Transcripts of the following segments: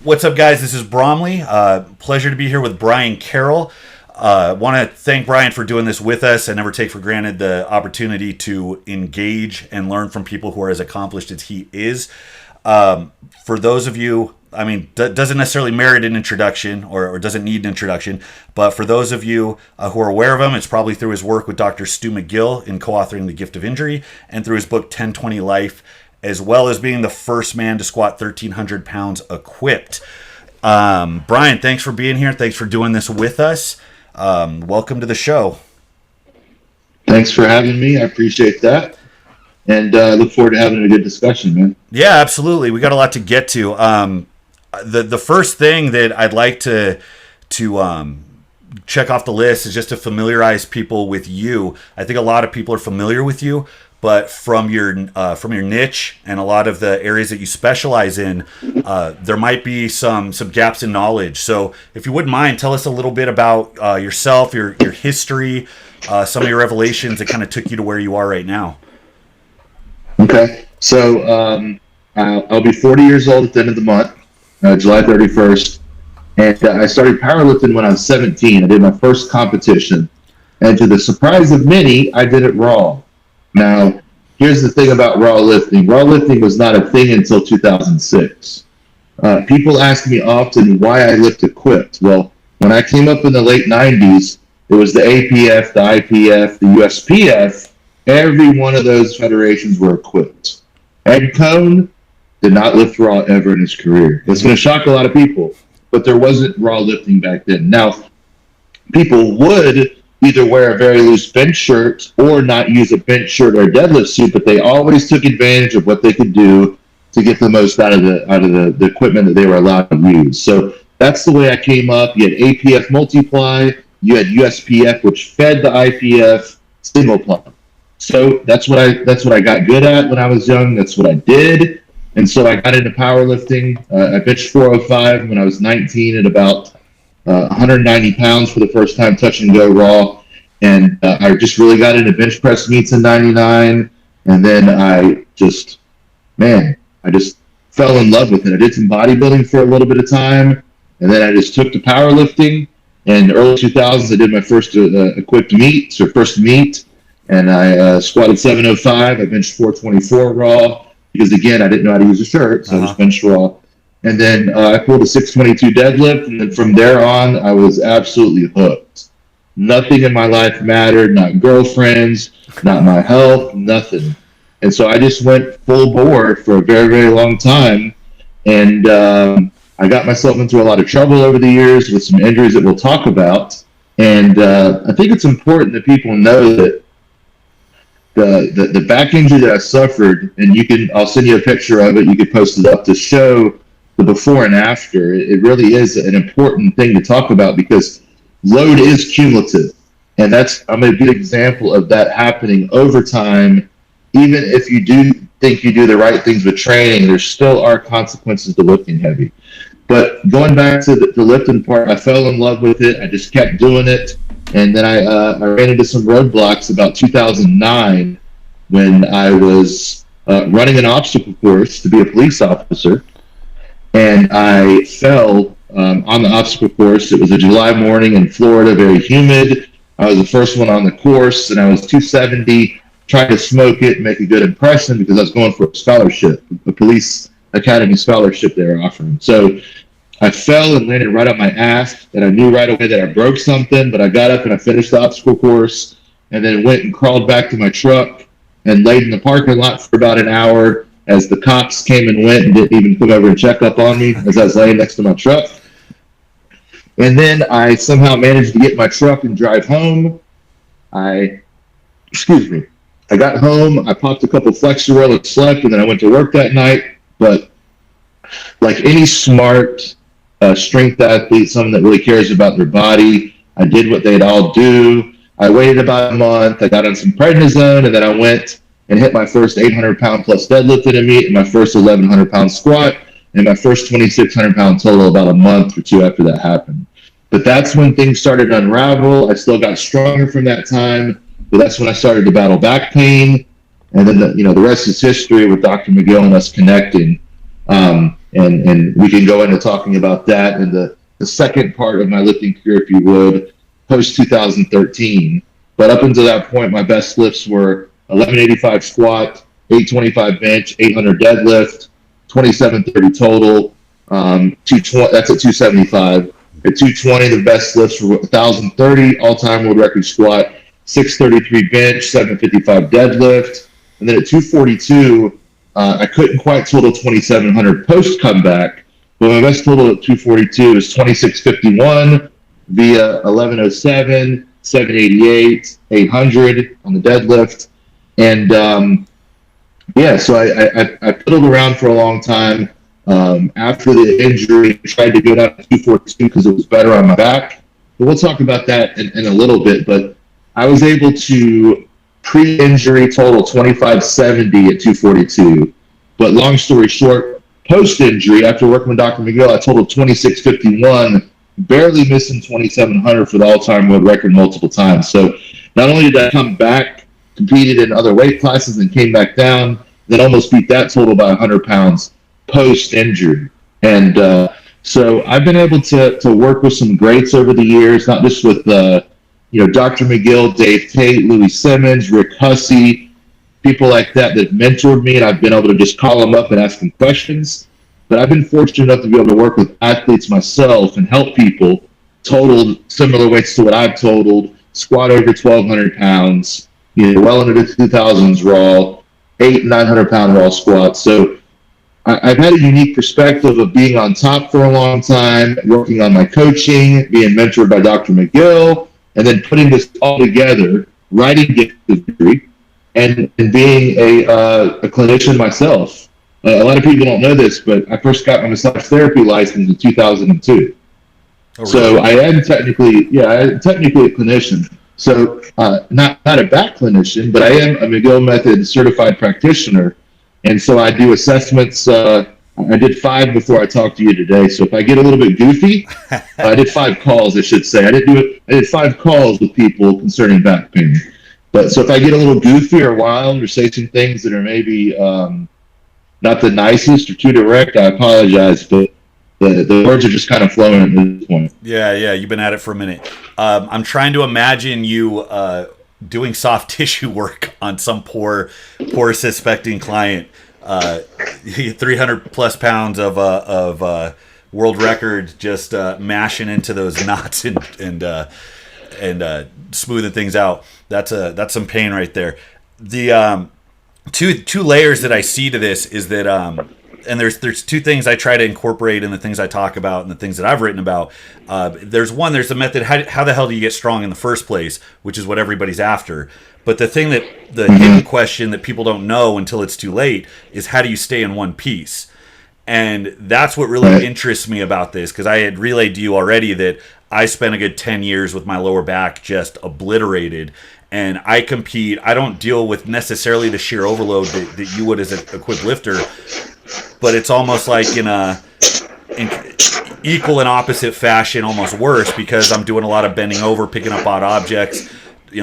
What's up, guys? This is Bromley. Pleasure to be here with Brian Carroll. Want to thank Brian for doing this with us. I never take for granted the opportunity to engage and learn from people who are as accomplished as he is. For those of you, doesn't necessarily merit an introduction or doesn't need an introduction, but for those of you who are aware of him, it's probably through his work with Dr. Stu McGill in co-authoring The Gift of Injury and through his book 1020 Life, as well as being the first man to squat 1,300 pounds equipped. Brian, thanks for being here. Thanks for doing this with us. Welcome to the show. Thanks for having me. I appreciate that. And look forward to having a good discussion, man. Yeah, absolutely. We got a lot to get to. The first thing that I'd like to check off the list is just to familiarize people with you. I think a lot of people are familiar with you, but from your niche and a lot of the areas that you specialize in, there might be some gaps in knowledge. So if you wouldn't mind, tell us a little bit about yourself, your history, some of your revelations that kind of took you to where you are right now. Okay. So I'll be 40 years old at the end of the month, July 31st. And I started powerlifting when I was 17. I did my first competition. And to the surprise of many, I did it raw. Now, here's the thing about raw lifting. Raw lifting was not a thing until 2006. People ask me often why I lift equipped. Well, when I came up in the late 90s, it was the APF, the IPF, the USPF. Every one of those federations were equipped. Ed Cohn did not lift raw ever in his career. It's going to shock a lot of people, but there wasn't raw lifting back then. Now, people would either wear a very loose bench shirt or not use a bench shirt or a deadlift suit, but they always took advantage of what they could do to get the most out of the equipment that they were allowed to use. So that's the way I came up. You had APF multiply, you had USPF, which fed the IPF single ply. So that's what I got good at when I was young. That's what I did. And so I got into powerlifting. I benched 405 when I was 19 at about 190 pounds for the first time, touch and go raw. And I just really got into bench press meets in 99. And then I just fell in love with it. I did some bodybuilding for a little bit of time. And then I just took to powerlifting. In the early 2000s, I did my first first meet. And I squatted 705. I benched 424 raw. Because again, I didn't know how to use a shirt. So I just benched raw. And then I pulled a 622 deadlift, and then from there on, I was absolutely hooked. Nothing in my life mattered, not girlfriends, not my health, nothing. And so I just went full bore for a very, very long time. And I got myself into a lot of trouble over the years with some injuries that we'll talk about. And I think it's important that people know that the back injury that I suffered, and I'll send you a picture of it, you could post it up to show the before and after. It really is an important thing to talk about because load is cumulative. And I'm a good example of that happening over time. Even if you do think you do the right things with training, there still are consequences to lifting heavy. But going back to the lifting part, I fell in love with it. I just kept doing it. And then I ran into some roadblocks about 2009 when I was running an obstacle course to be a police officer. And I fell on the obstacle course. It was a July morning in Florida, very humid. I was the first one on the course, and I was 270, trying to smoke it and make a good impression because I was going for a scholarship, a police academy scholarship they were offering. So I fell and landed right on my ass, and I knew right away that I broke something, but I got up and I finished the obstacle course and then went and crawled back to my truck and laid in the parking lot for about an hour as the cops came and went and didn't even come over and check up on me as I was laying next to my truck. And then I somehow managed to get my truck and drive home. I got home, I popped a couple Flexeril and slept, and then I went to work that night. But like any smart strength athlete, someone that really cares about their body, I did what they'd all do. I waited about a month, I got on some prednisone, and then I went and hit my first 800-pound plus deadlift in a meet, and my first 1,100-pound squat, and my first 2,600-pound total about a month or two after that happened. But that's when things started to unravel. I still got stronger from that time, but that's when I started to battle back pain. And then the rest is history with Dr. McGill and us connecting. And and we can go into talking about that in the second part of my lifting career, if you would, post 2013. But up until that point, my best lifts were 1185 squat, 825 bench, 800 deadlift, 2730 total. 220, that's at 275. At 220, the best lifts were 1030 all-time world record squat, 633 bench, 755 deadlift, and then at 242, I couldn't quite total 2700 post comeback, but my best total at 242 is 2651 via 1107, 788, 800 on the deadlift, and so I piddled around for a long time. After the injury, I tried to go down to 242 because it was better on my back. But we'll talk about that in a little bit. But I was able to pre-injury total 2570 at 242. But long story short, post-injury, after working with Dr. McGill, I totaled 2651, barely missing 2700 for the all-time world record multiple times. So not only did I come back, competed in other weight classes and came back down, then almost beat that total by 100 pounds post-injury. And so I've been able to work with some greats over the years, not just with Dr. McGill, Dave Tate, Louis Simmons, Rick Hussey, people like that mentored me, and I've been able to just call them up and ask them questions. But I've been fortunate enough to be able to work with athletes myself and help people total similar weights to what I've totaled, squat over 1,200 pounds, well into the 2000s raw, 800-900 pound raw squats. So I've had a unique perspective of being on top for a long time, working on my coaching, being mentored by Dr. McGill, and then putting this all together, writing a degree, and being a clinician myself. A lot of people don't know this, but I first got my massage therapy license in 2002. Oh, really? So I am technically a clinician. So not a back clinician, but I am a McGill Method certified practitioner. And so I do assessments. I did 5 before I talked to you today. So if I get a little bit goofy, I did 5 calls, I should say. I did 5 calls with people concerning back pain. But so if I get a little goofy or wild or say some things that are maybe not the nicest or too direct, I apologize. But the words are just kind of flowing at this point. Yeah, you've been at it for a minute. I'm trying to imagine you doing soft tissue work on some poor suspecting client. 300 plus pounds of world record, just mashing into those knots and smoothing things out. That's some pain right there. The two layers that I see to this is that and there's 2 things I try to incorporate in the things I talk about and the things that I've written about. There's the method, how the hell do you get strong in the first place, which is what everybody's after. But the thing the hidden question that people don't know until it's too late is, how do you stay in one piece? And that's what really interests me about this, because I had relayed to you already that I spent a good 10 years with my lower back just obliterated. And I compete, I don't deal with necessarily the sheer overload that you would as a quick lifter, but it's almost like in equal and opposite fashion, almost worse, because I'm doing a lot of bending over, picking up odd objects,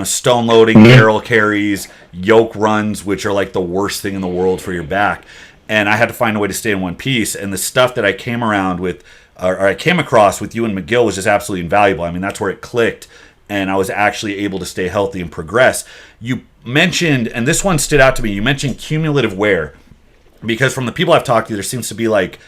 stone loading, barrel carries, yoke runs, which are like the worst thing in the world for your back. And I had to find a way to stay in one piece. And the stuff that I came around with, or I came across with you and McGill, was just absolutely invaluable. I mean, that's where it clicked, and I was actually able to stay healthy and progress. You mentioned, and this one stood out to me, you mentioned cumulative wear. Because from the people I've talked to, there seems to be like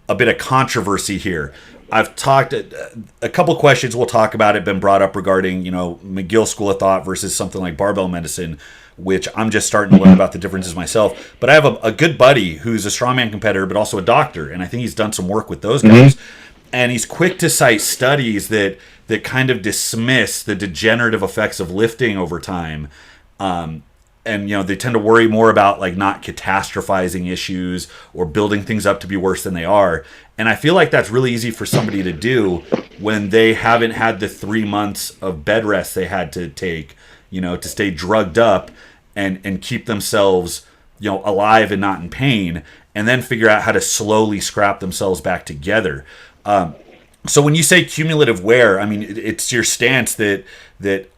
a bit of controversy here. I've talked a couple questions we'll talk about it been brought up regarding McGill school of thought versus something like barbell medicine, which I'm just starting to learn about the differences myself. But I have a good buddy who's a strongman competitor, but also a doctor, and I think he's done some work with those guys. And he's quick to cite studies that kind of dismiss the degenerative effects of lifting over time. And they tend to worry more about like not catastrophizing issues or building things up to be worse than they are. And I feel like that's really easy for somebody to do when they haven't had the 3 months of bed rest they had to take, to stay drugged up and keep themselves, alive and not in pain, and then figure out how to slowly scrap themselves back together. So when you say cumulative wear, I mean, it's your stance that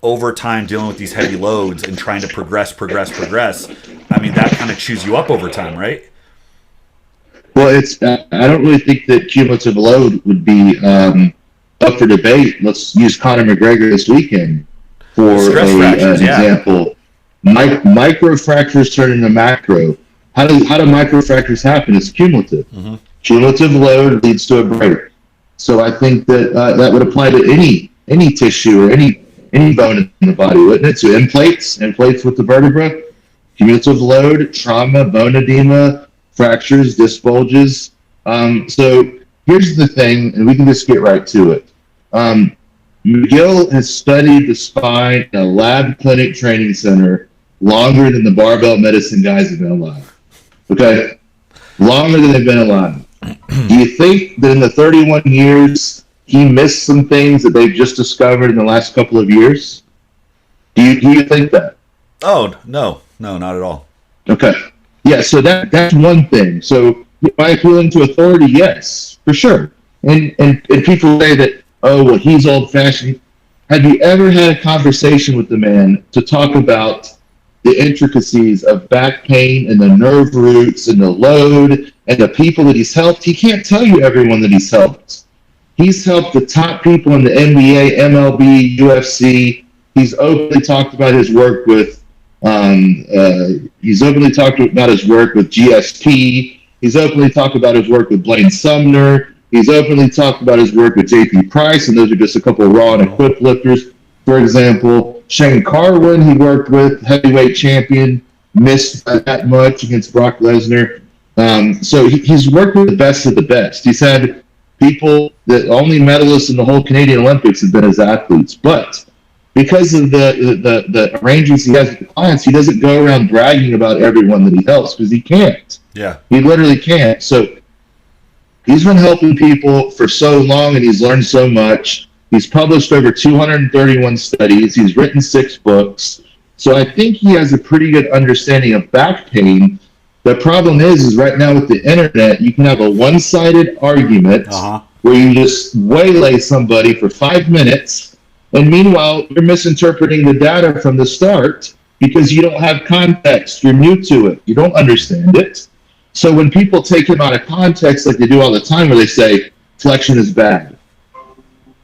over time dealing with these heavy loads and trying to progress, I mean, that kind of chews you up over time, right? Well, it's I don't really think that cumulative load would be up for debate. Let's use Conor McGregor this weekend The for stress fractures, an yeah. example. Micro fractures turn into macro. How do micro fractures happen? It's cumulative. Mm-hmm. Cumulative load leads to a break. So I think that that would apply to any tissue or any bone in the body, wouldn't it? So end plates with the vertebra, cumulative load, trauma, bone edema, fractures, disc bulges. So here's the thing, and we can just get right to it. McGill has studied the spine in a lab clinic training center longer than the barbell medicine guys have been alive. Okay? Longer than they've been alive. Do you think that in the 31 years he missed some things that they've just discovered in the last couple of years? Do you think that? Oh, no, not at all. Okay. Yeah, so that's one thing. So by appealing to authority, yes, for sure. And people say that, oh, well, he's old fashioned. Have you ever had a conversation with the man to talk about the intricacies of back pain and the nerve roots and the load and the people that he's helped? He can't tell you everyone that he's helped. He's helped the top people in the NBA, MLB, UFC. He's openly talked about his work with GSP. He's openly talked about his work with Blaine Sumner. He's openly talked about his work with JP Price, and those are just a couple of raw and equipped lifters. For example, Shane Carwin, he worked with, heavyweight champion, missed by that much against Brock Lesnar. So he's worked with the best of the best. He's had people that only medalists in the whole Canadian Olympics have been his athletes. But because of the arrangements he has with the clients, he doesn't go around bragging about everyone that he helps because he can't. Yeah. He literally can't. So he's been helping people for so long and he's learned so much. He's published over 231 studies. He's written 6 books. So I think he has a pretty good understanding of back pain. The problem is right now with the internet, you can have a one-sided argument where you just waylay somebody for 5 minutes, and meanwhile, you're misinterpreting the data from the start because you don't have context. You're new to it. You don't understand it. So when people take him out of context, like they do all the time, where they say, flexion is bad.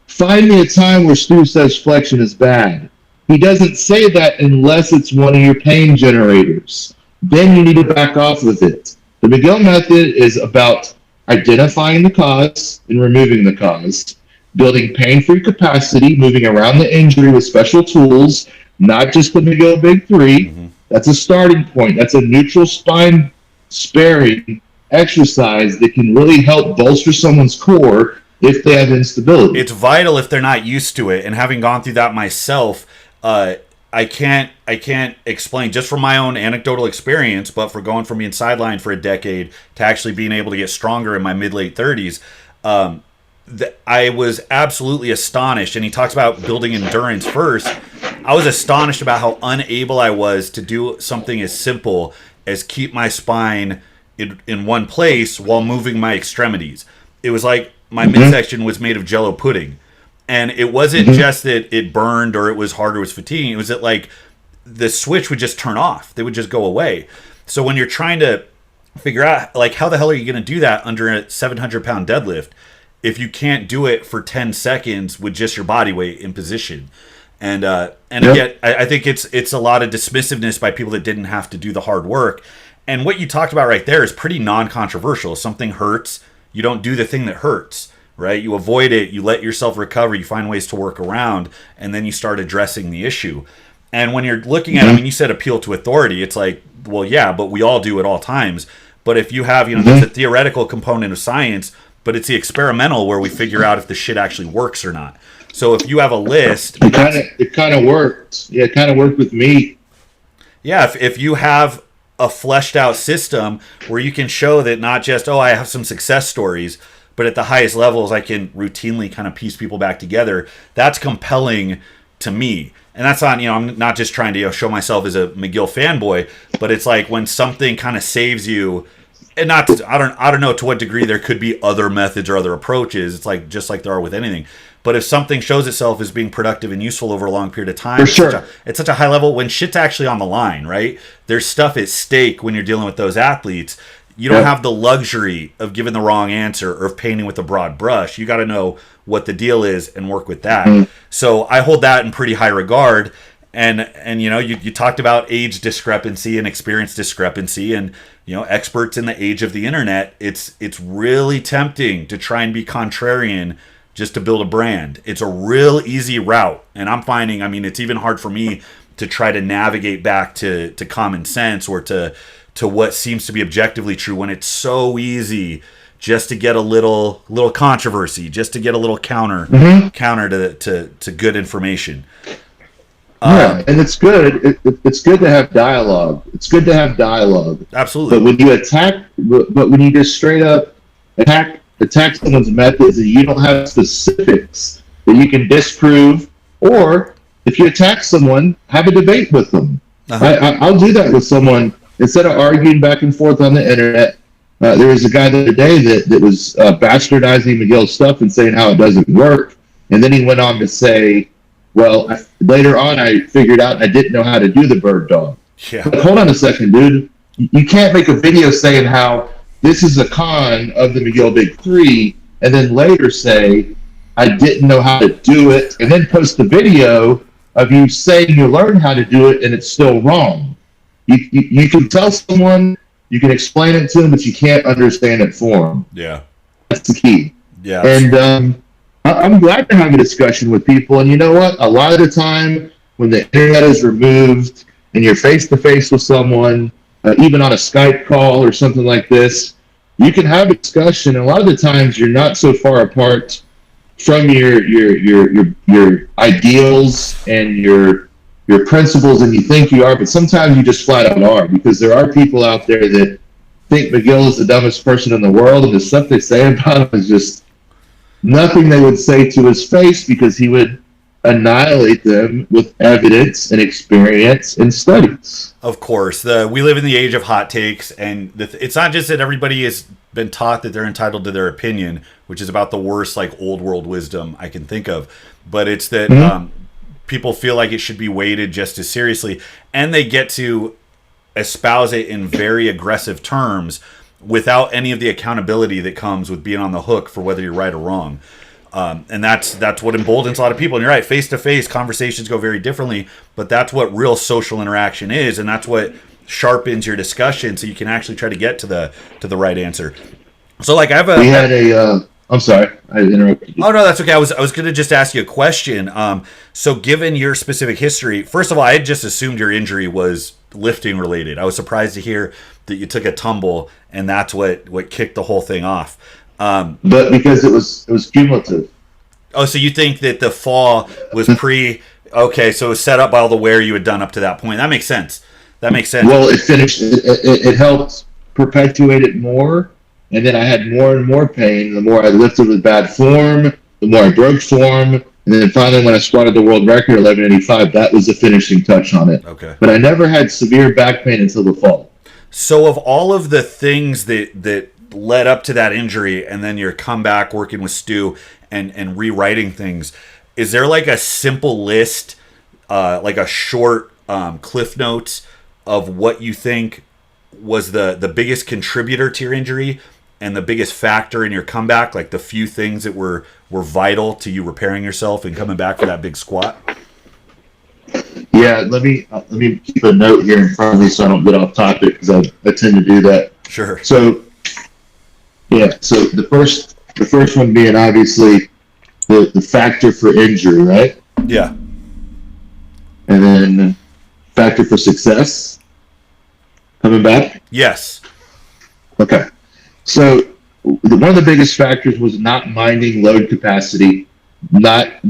Find me a time where Stu says flexion is bad. He doesn't say that unless it's one of your pain generators. Then you need to back off with it. The McGill method is about identifying the cause and removing the cause, building pain-free capacity, moving around the injury with special tools, not just the McGill Big Three. Mm-hmm. That's a starting point. That's a neutral spine sparing exercise that can really help bolster someone's core if they have instability. It's vital if they're not used to it. And having gone through that myself, I can't explain just from my own anecdotal experience, but for going from being sidelined for a decade to actually being able to get stronger in my mid-late 30s, I was absolutely astonished. And he talks about building endurance first. I was astonished about how unable I was to do something as simple as keep my spine in one place while moving my extremities. It was like my midsection was made of Jell-O pudding. And it wasn't just that it burned or it was hard or it was fatiguing. It was that like the switch would just turn off. They would just go away. So when you're trying to figure out like how the hell are you going to do that under a 700-pound deadlift if you can't do it for 10 seconds with just your body weight in position? And again, I think it's a lot of dismissiveness by people that didn't have to do the hard work. And what you talked about right there is pretty non-controversial. If something hurts, you don't do the thing that hurts, right? You avoid it, you let yourself recover, you find ways to work around, and then you start addressing the issue. And when you're looking at, I mean, you said appeal to authority, it's like, well, yeah, but we all do at all times. But if you have, there's a theoretical component of science, but it's the experimental where we figure out if the shit actually works or not. So if you have a list, it kind of worked. Yeah, it kind of worked with me. Yeah, if you have a fleshed out system where you can show that not just, I have some success stories, but at the highest levels, I can routinely kind of piece people back together. That's compelling to me. And that's not, I'm not just trying to show myself as a McGill fanboy, but it's like when something kind of saves you, and not, I don't know to what degree there could be other methods or other approaches. It's like, just like there are with anything. But if something shows itself as being productive and useful over a long period of time, for sure. It's such a high level when shit's actually on the line, right? There's stuff at stake when you're dealing with those athletes. you don't have the luxury of giving the wrong answer or of painting with a broad brush. You got to know what the deal is and work with that. So I hold that in pretty high regard. And you talked about age discrepancy and experience discrepancy, and experts in the age of the internet. It's really tempting to try and be contrarian just to build a brand. It's a real easy route, and I'm finding, it's even hard for me to try to navigate back to common sense or to what seems to be objectively true when it's so easy just to get a little controversy, just to get a little counter to good information. Yeah, and it's good. It's good to have dialogue. It's good to have dialogue. Absolutely. But when you when you just straight up attack someone's methods and you don't have specifics that you can disprove, or if you attack someone, have a debate with them. I'll do that with someone instead of arguing back and forth on the internet. There was a guy the other day that was bastardizing McGill's stuff and saying how it doesn't work, and then he went on to say, well, later on, I figured out I didn't know how to do the bird dog. Yeah. But hold on a second, dude. You can't make a video saying how this is a con of the McGill Big Three, and then later say, I didn't know how to do it, and then post the video of you saying you learned how to do it, and it's still wrong. You can tell someone, you can explain it to them, but you can't understand it for them. Yeah. That's the key. Yeah. And I'm glad to have a discussion with people, and you know what? A lot of the time, when the internet is removed and you're face-to-face with someone, even on a Skype call or something like this, you can have a discussion, and a lot of the times you're not so far apart from your ideals and your principles and you think you are, but sometimes you just flat out are, because there are people out there that think McGill is the dumbest person in the world, and the stuff they say about him is just nothing they would say to his face, because he would annihilate them with evidence and experience and studies. Of course. We live in the age of hot takes, and it's not just that everybody has been taught that they're entitled to their opinion, which is about the worst old world wisdom I can think of, but it's that people feel like it should be weighted just as seriously, and they get to espouse it in very aggressive terms without any of the accountability that comes with being on the hook for whether you're right or wrong. And that's what emboldens a lot of people. And you're right, face-to-face conversations go very differently, but that's what real social interaction is, and that's what sharpens your discussion so you can actually try to get to the right answer. So I have we had a I'm sorry, I interrupted you. Oh no, that's okay. I was going to just ask you a question. So given your specific history, first of all, I had just assumed your injury was lifting related. I was surprised to hear that you took a tumble and that's what kicked the whole thing off. But because it was cumulative. Oh, so you think that the fall was okay, so it was set up by all the wear you had done up to that point. That makes sense. Well, it finished, it helped perpetuate it more, and then I had more and more pain. The more I lifted with bad form, the more I broke form, and then finally when I squatted the world record, 1185, that was the finishing touch on it. Okay. But I never had severe back pain until the fall. So of all of the things that led up to that injury, and then your comeback working with Stu and rewriting things, is there a simple list, a short cliff notes of what you think was the biggest contributor to your injury and the biggest factor in your comeback, the few things that were vital to you repairing yourself and coming back for that big squat? Yeah, let me keep a note here in front of me so I don't get off topic, because I tend to do that. Sure. So the first one being obviously the factor for injury, right? Yeah. And then factor for success coming back? Yes. Okay. So one of the biggest factors was not minding load capacity, not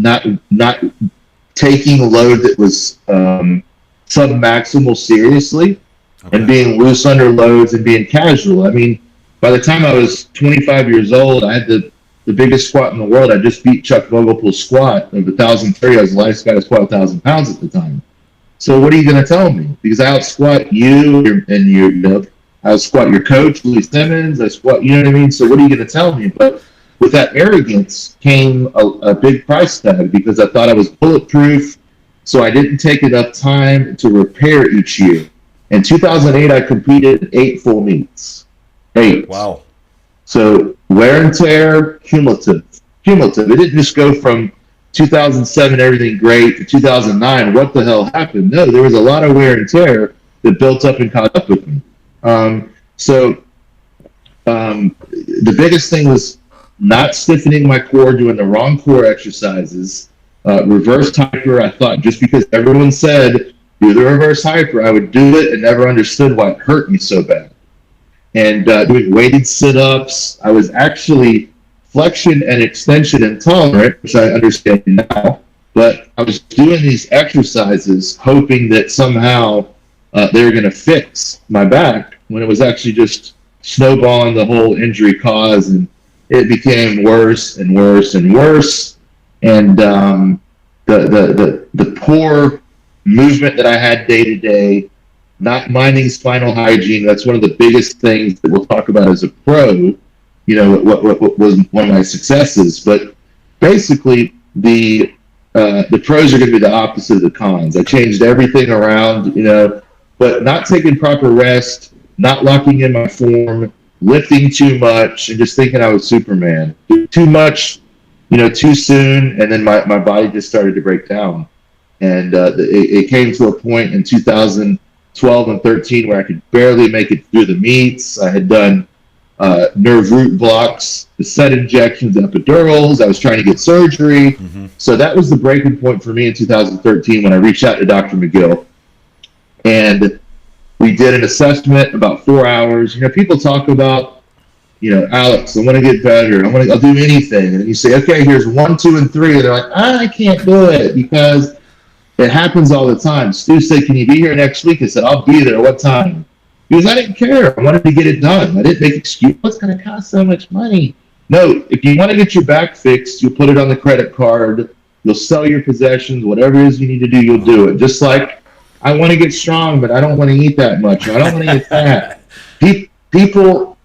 taking a load that was sub-maximal seriously, okay, and being loose under loads and being casual. I mean, by the time I was 25 years old, I had the biggest squat in the world. I just beat Chuck Vogelpool's squat of 1,030. I was the lightest guy to squat 1,000 pounds at the time. So what are you going to tell me? Because I outsquat you I outsquat your coach, Lee Simmons. I squat, you know what I mean? So what are you going to tell me? But with that arrogance came a big price tag, because I thought I was bulletproof, so I didn't take enough time to repair each year. In 2008, I completed 8 full meets. 8. Wow. So wear and tear, cumulative. Cumulative. It didn't just go from 2007, everything great, to 2009. What the hell happened? No, there was a lot of wear and tear that built up and caught up with me. The biggest thing was not stiffening my core, doing the wrong core exercises. Reverse hyper, I thought just because everyone said do the reverse hyper, I would do it and never understood why it hurt me so bad. And doing weighted sit-ups, I was actually flexion and extension intolerant, which I understand now. But I was doing these exercises hoping that somehow they were going to fix my back when it was actually just snowballing the whole injury cause, and it became worse and worse and worse. And the poor movement that I had day to day, not minding spinal hygiene, that's one of the biggest things that we'll talk about as a pro. You know, what was one of my successes. But basically, the pros are going to be the opposite of the cons. I changed everything around, you know, but not taking proper rest, not locking in my form, lifting too much, and just thinking I was Superman. Too much, you know, too soon, and then my body just started to break down. And it came to a point in 2012 and 13 where I could barely make it through the meets. I had done nerve root blocks, the set injections, epidurals. I was trying to get surgery. Mm-hmm. So that was the breaking point for me in 2013 when I reached out to Dr. McGill. And we did an assessment about 4 hours. You know, people talk about, you know, Alex, I want to get better. I'll do anything. And then you say, okay, here's 1, 2, and 3. And they're like, I can't do it because it happens all the time. Stu said, can you be here next week? I said, I'll be there. What time? Because I didn't care. I wanted to get it done. I didn't make excuse. What's going to cost so much money? No, if you want to get your back fixed, you'll put it on the credit card. You'll sell your possessions. Whatever it is you need to do, you'll do it. Just like I want to get strong, but I don't want to eat that much. I don't want to get fat. People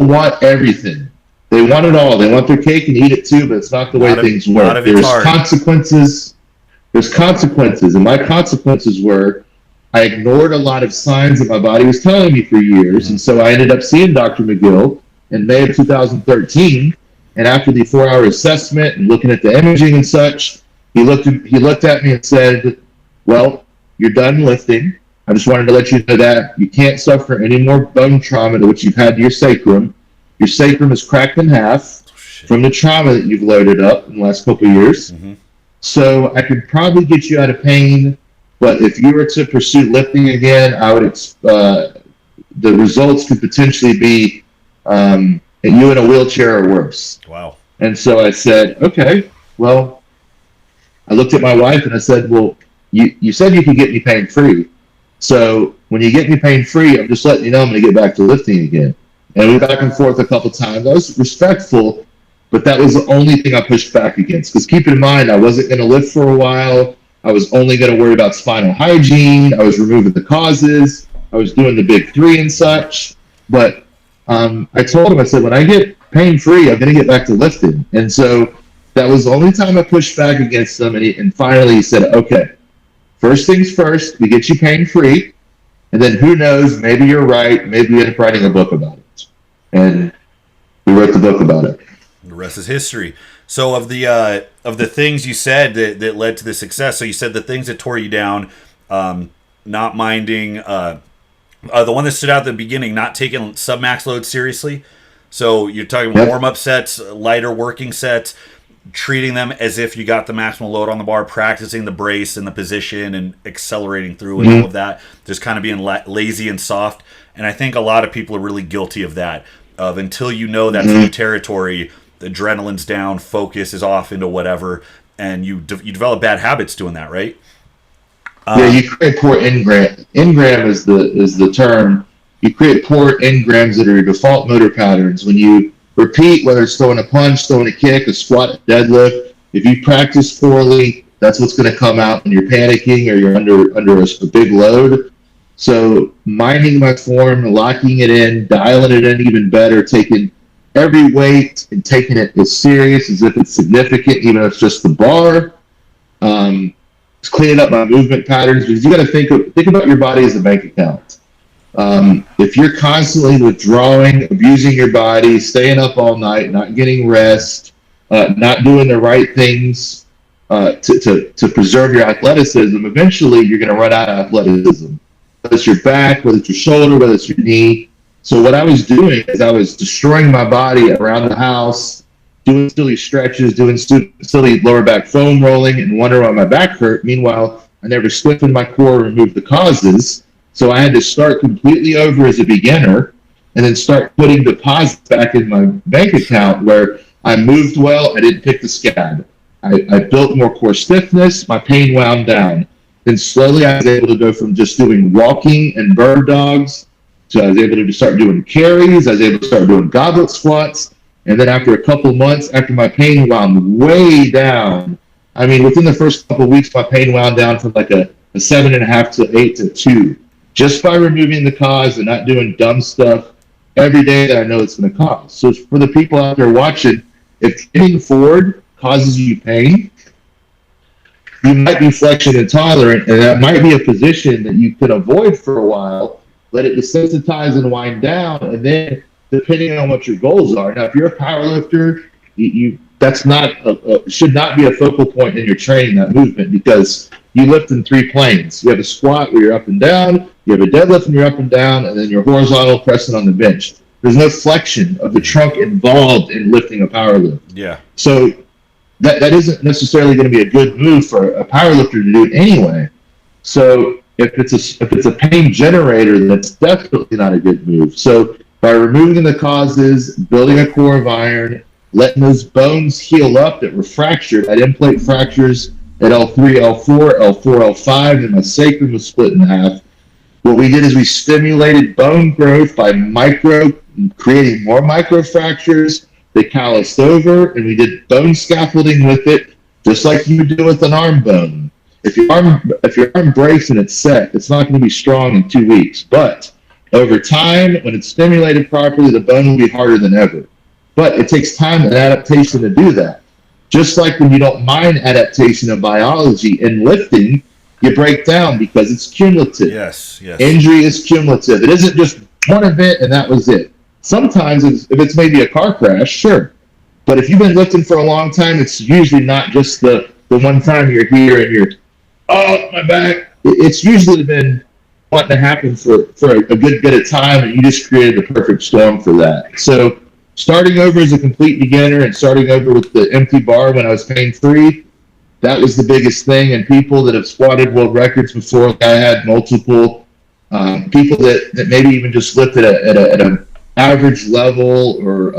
want everything. They want it all. They want their cake and eat it too, but it's not the way things work. There's consequences. There's consequences. And my consequences were I ignored a lot of signs that my body was telling me for years. And so I ended up seeing Dr. McGill in May of 2013. And after the 4-hour assessment and looking at the imaging and such, he looked at me and said, well, you're done lifting. I just wanted to let you know that you can't suffer any more bone trauma to which you've had to your sacrum. Your sacrum is cracked in half from the trauma that you've loaded up in the last couple of years. Mm-hmm. So I could probably get you out of pain, but if you were to pursue lifting again, I would the results could potentially be you in a wheelchair or worse. Wow. And so I said, okay, well, I looked at my wife and I said, well, you said you could get me pain-free. So when you get me pain-free, I'm just letting you know I'm going to get back to lifting again. And we went back and forth a couple times. I was respectful, but that was the only thing I pushed back against. Because keep in mind, I wasn't going to lift for a while. I was only going to worry about spinal hygiene. I was removing the causes. I was doing the big 3 and such. But I told him, I said, when I get pain-free, I'm going to get back to lifting. And so that was the only time I pushed back against him. And finally he said, okay, first things first, we get you pain-free. And then who knows, maybe you're right. Maybe we end up writing a book about it. And we wrote the book about it. The rest is history. So of the things you said that led to the success, so you said the things that tore you down, not minding, the one that stood out at the beginning, not taking submax loads seriously. So you're talking warm-up sets, lighter working sets, treating them as if you got the maximal load on the bar, practicing the brace and the position and accelerating through and all of that, just kind of being lazy and soft. And I think a lot of people are really guilty of that. Of until you know that's new territory, the adrenaline's down, focus is off into whatever, and you develop bad habits doing that, right? Yeah, you create poor engram. Engram is the term. You create poor engrams that are your default motor patterns. When you repeat, whether it's throwing a punch, throwing a kick, a squat, a deadlift, if you practice poorly, that's what's going to come out when you're panicking or you're under a big load. So minding my form, locking it in, dialing it in even better, taking every weight and taking it as serious as if it's significant, even if it's just the bar. Just cleaning up my movement patterns, because you got to think about your body as a bank account. If you're constantly withdrawing, abusing your body, staying up all night, not getting rest, not doing the right things to preserve your athleticism, eventually you're going to run out of athleticism. Whether it's your back, whether it's your shoulder, whether it's your knee. So what I was doing is I was destroying my body around the house, doing silly stretches, doing silly lower back foam rolling, and wondering why my back hurt. Meanwhile, I never stiffened my core or removed the causes. So I had to start completely over as a beginner and then start putting deposits back in my bank account where I moved well, I didn't pick the scab. I built more core stiffness, my pain wound down. Then slowly I was able to go from just doing walking and bird dogs to I was able to start doing carries, I was able to start doing goblet squats. And then after a couple months, after my pain wound way down, I mean, within the first couple of weeks, my pain wound down from like a 7.5 to 8 to 2, just by removing the cause and not doing dumb stuff every day that I know it's going to cause. So for the people out there watching, if getting forward causes you pain, you might be flexion intolerant, and that might be a position that you could avoid for a while, let it desensitize and wind down, and then depending on what your goals are. Now, if you're a power lifter, you that's not should not be a focal point in your training, that movement, because you lift in 3 planes. You have a squat where you're up and down, you have a deadlift and you're up and down, and then you're horizontal pressing on the bench. There's no flexion of the trunk involved in lifting a power lift. Yeah. So that isn't necessarily going to be a good move for a power lifter to do anyway. So if it's a pain generator, that's definitely not a good move. So by removing the causes, building a core of iron, letting those bones heal up that were fractured. I had in-plate fractures at L3, L4, L4, L5, and my sacrum was split in half. What we did is we stimulated bone growth by creating more micro fractures. They calloused over, and we did bone scaffolding with it, just like you would do with an arm bone. If your arm breaks and it's set, it's not going to be strong in 2 weeks. But over time, when it's stimulated properly, the bone will be harder than ever. But it takes time and adaptation to do that. Just like when you don't mind adaptation of biology in lifting, you break down because it's cumulative. Yes. Injury is cumulative. It isn't just one event and that was it. Sometimes if it's maybe a car crash, sure. But if you've been lifting for a long time, it's usually not just the one time you're here and you're, oh, my back. It's usually been wanting to happen for a good bit of time, and you just created the perfect storm for that. So starting over as a complete beginner and starting over with the empty bar when I was pain-free, that was the biggest thing. And people that have squatted world records before, like I had multiple people that maybe even just lifted at an average level or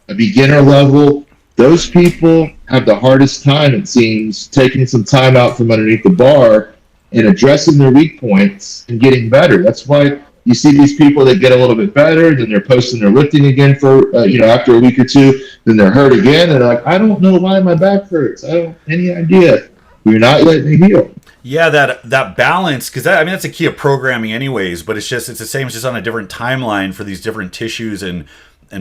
a beginner level, those people have the hardest time, it seems, taking some time out from underneath the bar and addressing their weak points and getting better. That's why you see these people that get a little bit better, then they're posting their lifting again for, after a week or two, then they're hurt again. And they're like, I don't know why my back hurts. I don't have any idea. You're not letting it heal. Yeah, that balance, because that's a key of programming anyways, but it's the same, it's just on a different timeline for these different tissues and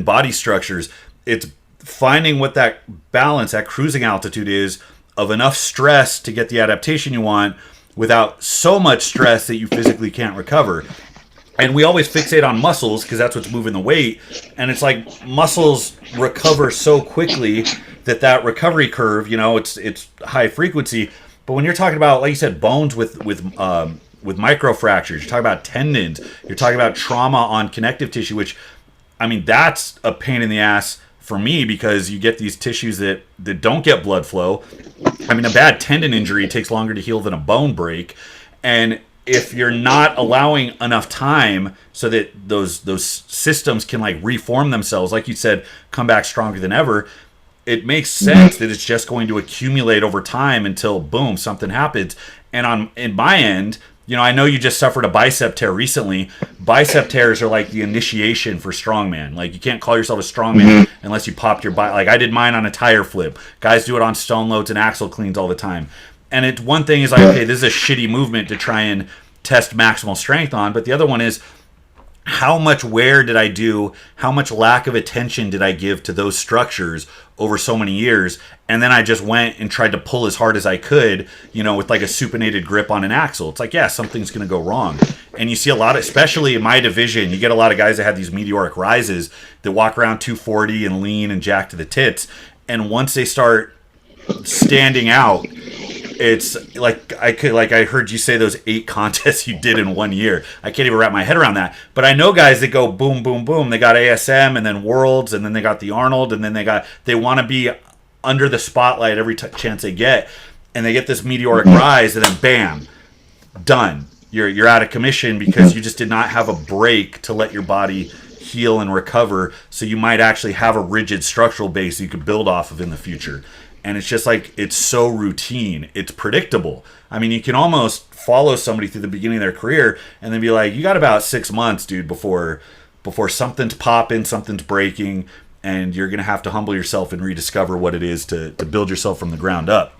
body structures. It's finding what that balance, that cruising altitude is of enough stress to get the adaptation you want without so much stress that you physically can't recover. And we always fixate on muscles because that's what's moving the weight. And it's like muscles recover so quickly that recovery curve, it's high frequency. But when you're talking about, like you said, bones with micro fractures, you're talking about tendons, you're talking about trauma on connective tissue, which, that's a pain in the ass for me because you get these tissues that don't get blood flow. A bad tendon injury takes longer to heal than a bone break. And if you're not allowing enough time so that those systems can reform themselves, like you said, come back stronger than ever, it makes sense that it's just going to accumulate over time until boom, something happens. And in my end, I know you just suffered a bicep tear recently. Bicep tears are like the initiation for strongman. Like you can't call yourself a strongman unless you popped your bicep. Like I did mine on a tire flip. Guys do it on stone loads and axle cleans all the time. And it's one thing is okay, this is a shitty movement to try and test maximal strength on, but the other one is how much wear did I do? How much lack of attention did I give to those structures over so many years? And then I just went and tried to pull as hard as I could, with like a supinated grip on an axle. It's like, yeah, something's going to go wrong. And you see a lot, especially in my division, you get a lot of guys that have these meteoric rises that walk around 240 and lean and jack to the tits. And once they start standing out, it's like I heard you say those 8 contests you did in 1 year. I can't even wrap my head around that. But I know guys that go boom, boom, boom. They got ASM and then Worlds and then they got the Arnold and then they want to be under the spotlight every chance they get, and they get this meteoric rise and then bam, done. You're out of commission because you just did not have a break to let your body heal and recover. So you might actually have a rigid structural base you could build off of in the future. And it's just like, it's so routine. It's predictable. I mean, you can almost follow somebody through the beginning of their career and then be like, you got about 6 months, dude, before something's popping, something's breaking, and you're going to have to humble yourself and rediscover what it is to build yourself from the ground up.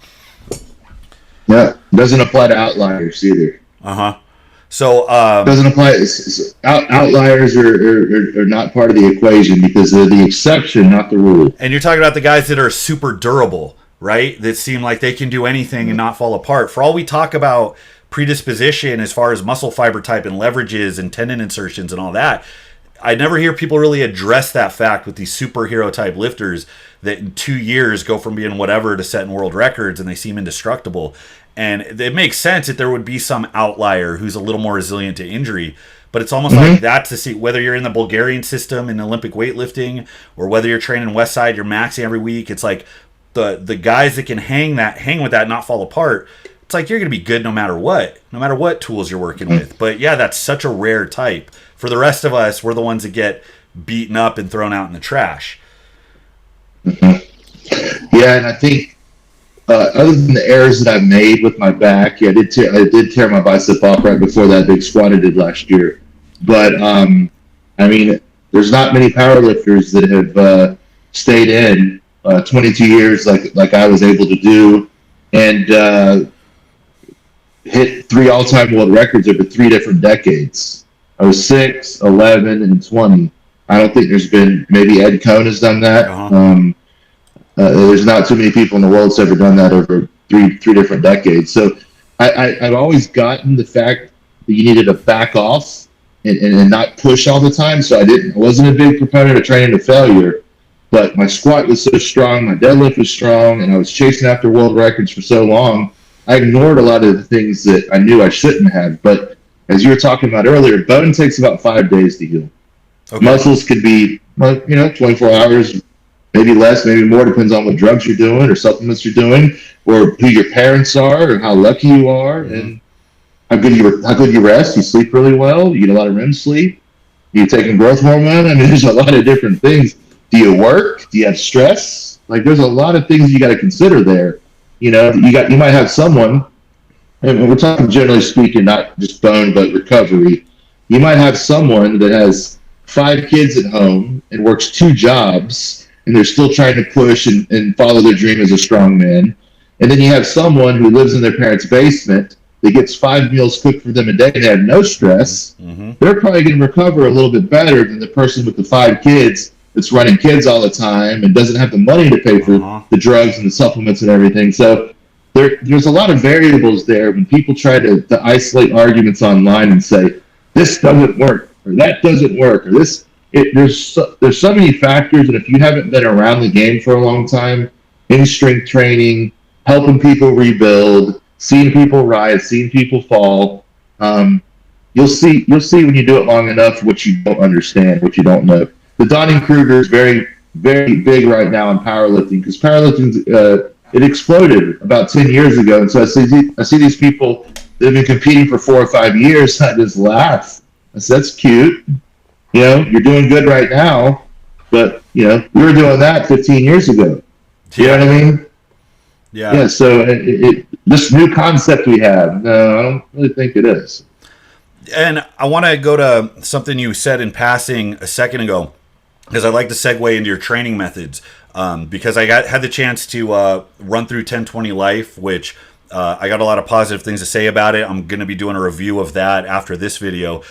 Yeah, doesn't apply to outliers either. Uh-huh. So doesn't apply. Outliers are not part of the equation because they're the exception, not the rule. And you're talking about the guys that are super durable, right? That seem like they can do anything and not fall apart. For all we talk about predisposition as far as muscle fiber type and leverages and tendon insertions and all that, I never hear people really address that fact with these superhero type lifters that in 2 years go from being whatever to setting world records and they seem indestructible. And it makes sense that there would be some outlier who's a little more resilient to injury. But it's almost like that to see whether you're in the Bulgarian system in Olympic weightlifting or whether you're training Westside, you're maxing every week. It's like the guys that can hang with that, not fall apart. It's like you're going to be good no matter what tools you're working with. But yeah, that's such a rare type. For the rest of us, we're the ones that get beaten up and thrown out in the trash. Yeah, and I think other than the errors that I've made with my back, I did tear my bicep off right before that big squat I did last year. But I mean, there's not many powerlifters that have stayed in 22 years like I was able to do, and hit 3 all-time world records over 3 different decades. I was 6, 11, and 20. I don't think there's been, maybe Ed Cohn has done that. There's not too many people in the world that's ever done that over three different decades. So I've always gotten the fact that you needed to back off and not push all the time. So I wasn't a big proponent of training to failure, but my squat was so strong, my deadlift was strong, and I was chasing after world records for so long. I ignored a lot of the things that I knew I shouldn't have. But as you were talking about earlier, bone takes about 5 days to heal. Okay. Muscles could be, 24 hours, maybe less, maybe more, depends on what drugs you're doing or supplements you're doing, or who your parents are, or how lucky you are, and how good you rest. You sleep really well. You get a lot of REM sleep. You're taking growth hormone. I mean, there's a lot of different things. Do you work? Do you have stress? Like, there's a lot of things you got to consider there. You might have someone, and we're talking generally speaking, not just bone, but recovery. You might have someone that has 5 kids at home and works 2 jobs, and they're still trying to push and follow their dream as a strong man. And then you have someone who lives in their parents' basement that gets 5 meals cooked for them a day and they have no stress. They're probably going to recover a little bit better than the person with the 5 kids that's running kids all the time and doesn't have the money to pay for the drugs and the supplements and everything. So there's a lot of variables there when people try to isolate arguments online and say, this doesn't work, or that doesn't work, or this. There's so many factors, and if you haven't been around the game for a long time, in strength training, helping people rebuild, seeing people rise, seeing people fall, you'll see when you do it long enough what you don't understand, what you don't know. The Donning-Kruger is very, very big right now in powerlifting because powerlifting it exploded about 10 years ago, and so I see these people that have been competing for 4 or 5 years. I just laugh. I said, that's cute. You're doing good right now, but we were doing that 15 years ago. You know what I mean? Yeah. So this new concept we have, no, I don't really think it is. And I want to go to something you said in passing a second ago, because I'd like to segue into your training methods. Because I had the chance to run through 1020 Life, which I got a lot of positive things to say about it. I'm going to be doing a review of that after this video.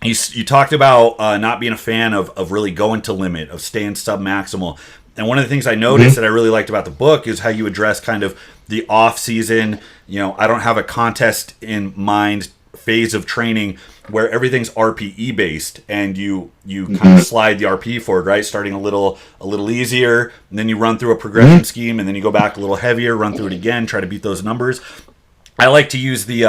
you talked about not being a fan of really going to limit, of staying sub-maximal. And one of the things I noticed that I really liked about the book is how you address kind of the off season. I don't have a contest in mind phase of training where everything's RPE based, and you kind of slide the RPE forward, right? Starting a little easier, and then you run through a progression scheme, and then you go back a little heavier, run through it again, try to beat those numbers. I like to use the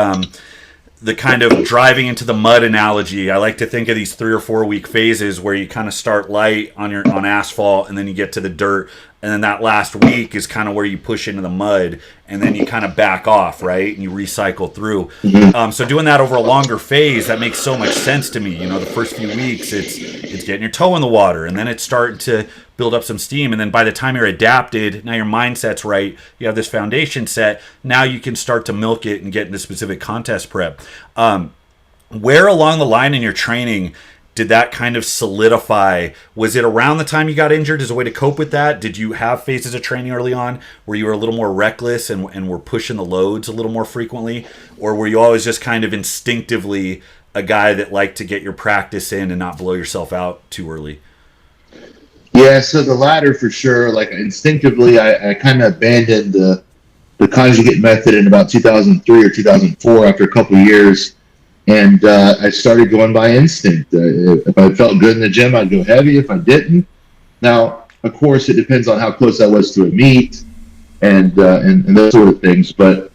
kind of driving into the mud analogy. I like to think of these 3 or 4 week phases where you kind of start light on asphalt, and then you get to the dirt, and then that last week is kind of where you push into the mud, and then you kind of back off, right? And you recycle through. So doing that over a longer phase, that makes so much sense to me. The first few weeks, it's getting your toe in the water, and then it's starting to build up some steam, and then by the time you're adapted, now your mindset's right, you have this foundation set, now you can start to milk it and get into specific contest prep. Where along the line in your training did that kind of solidify? Was it around the time you got injured as a way to cope with that? Did you have phases of training early on where you were a little more reckless and were pushing the loads a little more frequently? Or were you always just kind of instinctively a guy that liked to get your practice in and not blow yourself out too early? Yeah, so the latter for sure. Like instinctively, I kind of abandoned the conjugate method in about 2003 or 2004 after a couple of years. And I started going by instinct. If I felt good in the gym, I'd go heavy. If I didn't, now of course it depends on how close I was to a meet and those sort of things. But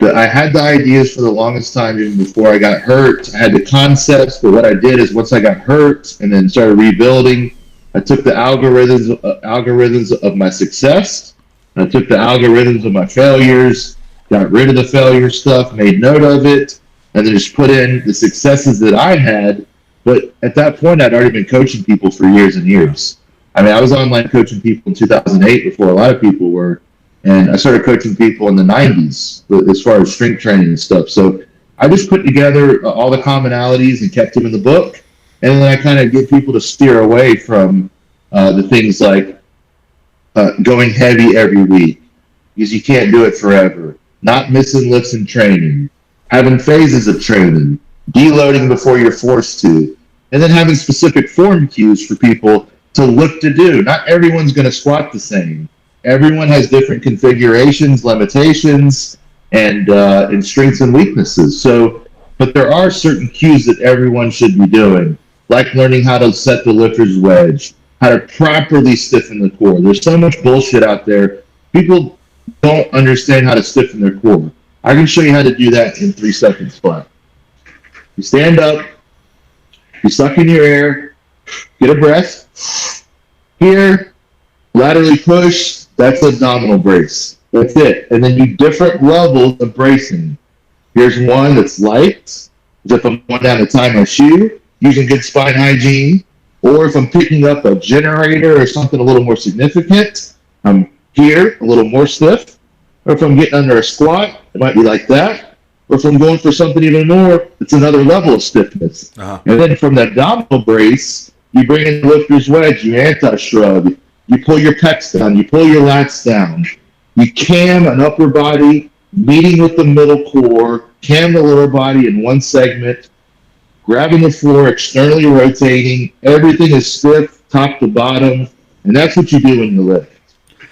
I had the ideas for the longest time even before I got hurt. I had the concepts, but what I did is once I got hurt and then started rebuilding, I took the algorithms of my success. I took the algorithms of my failures, got rid of the failure stuff, made note of it, and then just put in the successes that I had. But at that point, I'd already been coaching people for years and years. I mean, I was online coaching people in 2008 before a lot of people were, and I started coaching people in the 90s as far as strength training and stuff. So I just put together all the commonalities and kept them in the book. And then I kind of get people to steer away from the things like going heavy every week, because you can't do it forever, not missing lifts in training, having phases of training, deloading before you're forced to, and then having specific form cues for people to look to do. Not everyone's going to squat the same. Everyone has different configurations, limitations, and strengths and weaknesses. But there are certain cues that everyone should be doing, like learning how to set the lifter's wedge, how to properly stiffen the core. There's so much bullshit out there. People don't understand how to stiffen their core. I can show you how to do that in 3 seconds flat. You stand up, you suck in your air, get a breath. Here, laterally push, that's abdominal brace. That's it. And then you different levels of bracing. Here's one that's light, as if I'm going down to tie my shoe, using good spine hygiene. Or if I'm picking up a generator or something a little more significant, I'm here, a little more stiff. Or if I'm getting under a squat, it might be like that. Or if I'm going for something even more, it's another level of stiffness. And then from the abdominal brace, you bring in the lifter's wedge, you anti-shrug, you pull your pecs down, you pull your lats down, you cam an upper body, meeting with the middle core, cam the lower body in one segment, grabbing the floor, externally rotating. Everything is stiff, top to bottom, and that's what you do when you lift.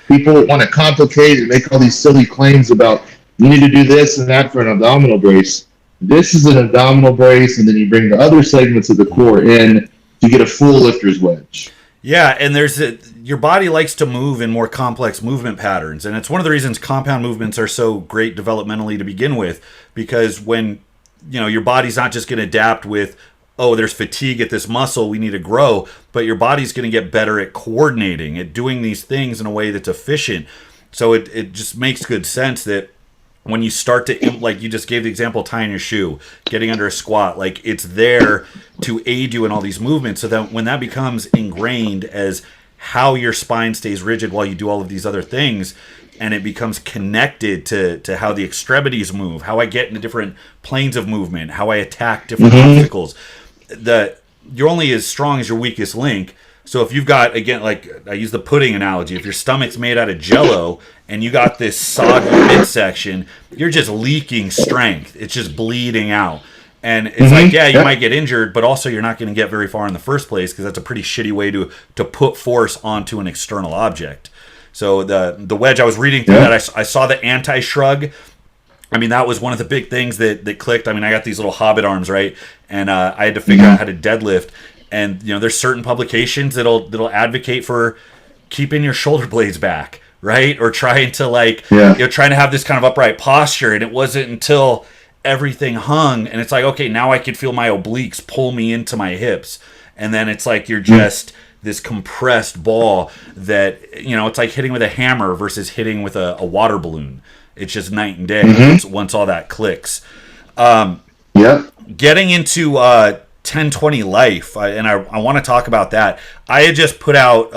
People want to complicate and make all these silly claims about you need to do this and that for an abdominal brace. This is an abdominal brace, and then you bring the other segments of the core in to get a full lifter's wedge. Yeah, and your body likes to move in more complex movement patterns, and it's one of the reasons compound movements are so great developmentally to begin with, because when your body's not just going to adapt with, oh, there's fatigue at this muscle, we need to grow, but your body's going to get better at coordinating, at doing these things in a way that's efficient. So it just makes good sense that when you start to, like you just gave the example, tying your shoe, getting under a squat, like it's there to aid you in all these movements, so that when that becomes ingrained as how your spine stays rigid while you do all of these other things, and it becomes connected to how the extremities move, how I get into different planes of movement, how I attack different obstacles. You're only as strong as your weakest link. So if you've got, again, like I use the pudding analogy, if your stomach's made out of Jell-O and you got this soggy midsection, you're just leaking strength. It's just bleeding out. And it's like, yeah, you might get injured, but also you're not going to get very far in the first place because that's a pretty shitty way to put force onto an external object. So the wedge, I was reading through that, I saw the anti-shrug. I mean, that was one of the big things that clicked. I mean, I got these little hobbit arms, right? And I had to figure out how to deadlift. And, you know, there's certain publications that'll advocate for keeping your shoulder blades back, right? Or trying to trying to have this kind of upright posture. And it wasn't until everything hung and it's like, okay, now I could feel my obliques pull me into my hips. And then it's like you're just this compressed ball that, you know, it's like hitting with a hammer versus hitting with a water balloon. It's just night and day once all that clicks. Getting into 1020 Life, I want to talk about that. I had just put out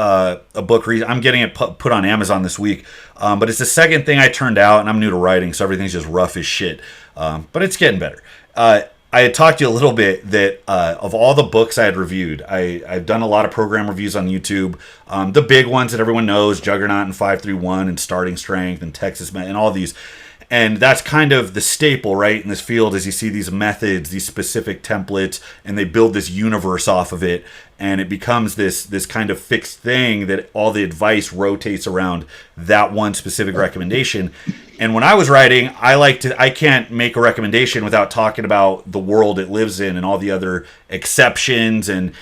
a book. I'm getting it put on Amazon this week, but it's the second thing I turned out, and I'm new to writing, so everything's just rough as shit. But it's getting better. I had talked to you a little bit that of all the books I had reviewed, I've done a lot of program reviews on YouTube. The big ones that everyone knows, Juggernaut and 531 and Starting Strength and Texas and all these. And that's kind of the staple, right, in this field, is you see these methods, these specific templates, and they build this universe off of it, and it becomes this kind of fixed thing that all the advice rotates around that one specific recommendation. And when I was writing, I can't make a recommendation without talking about the world it lives in and all the other exceptions and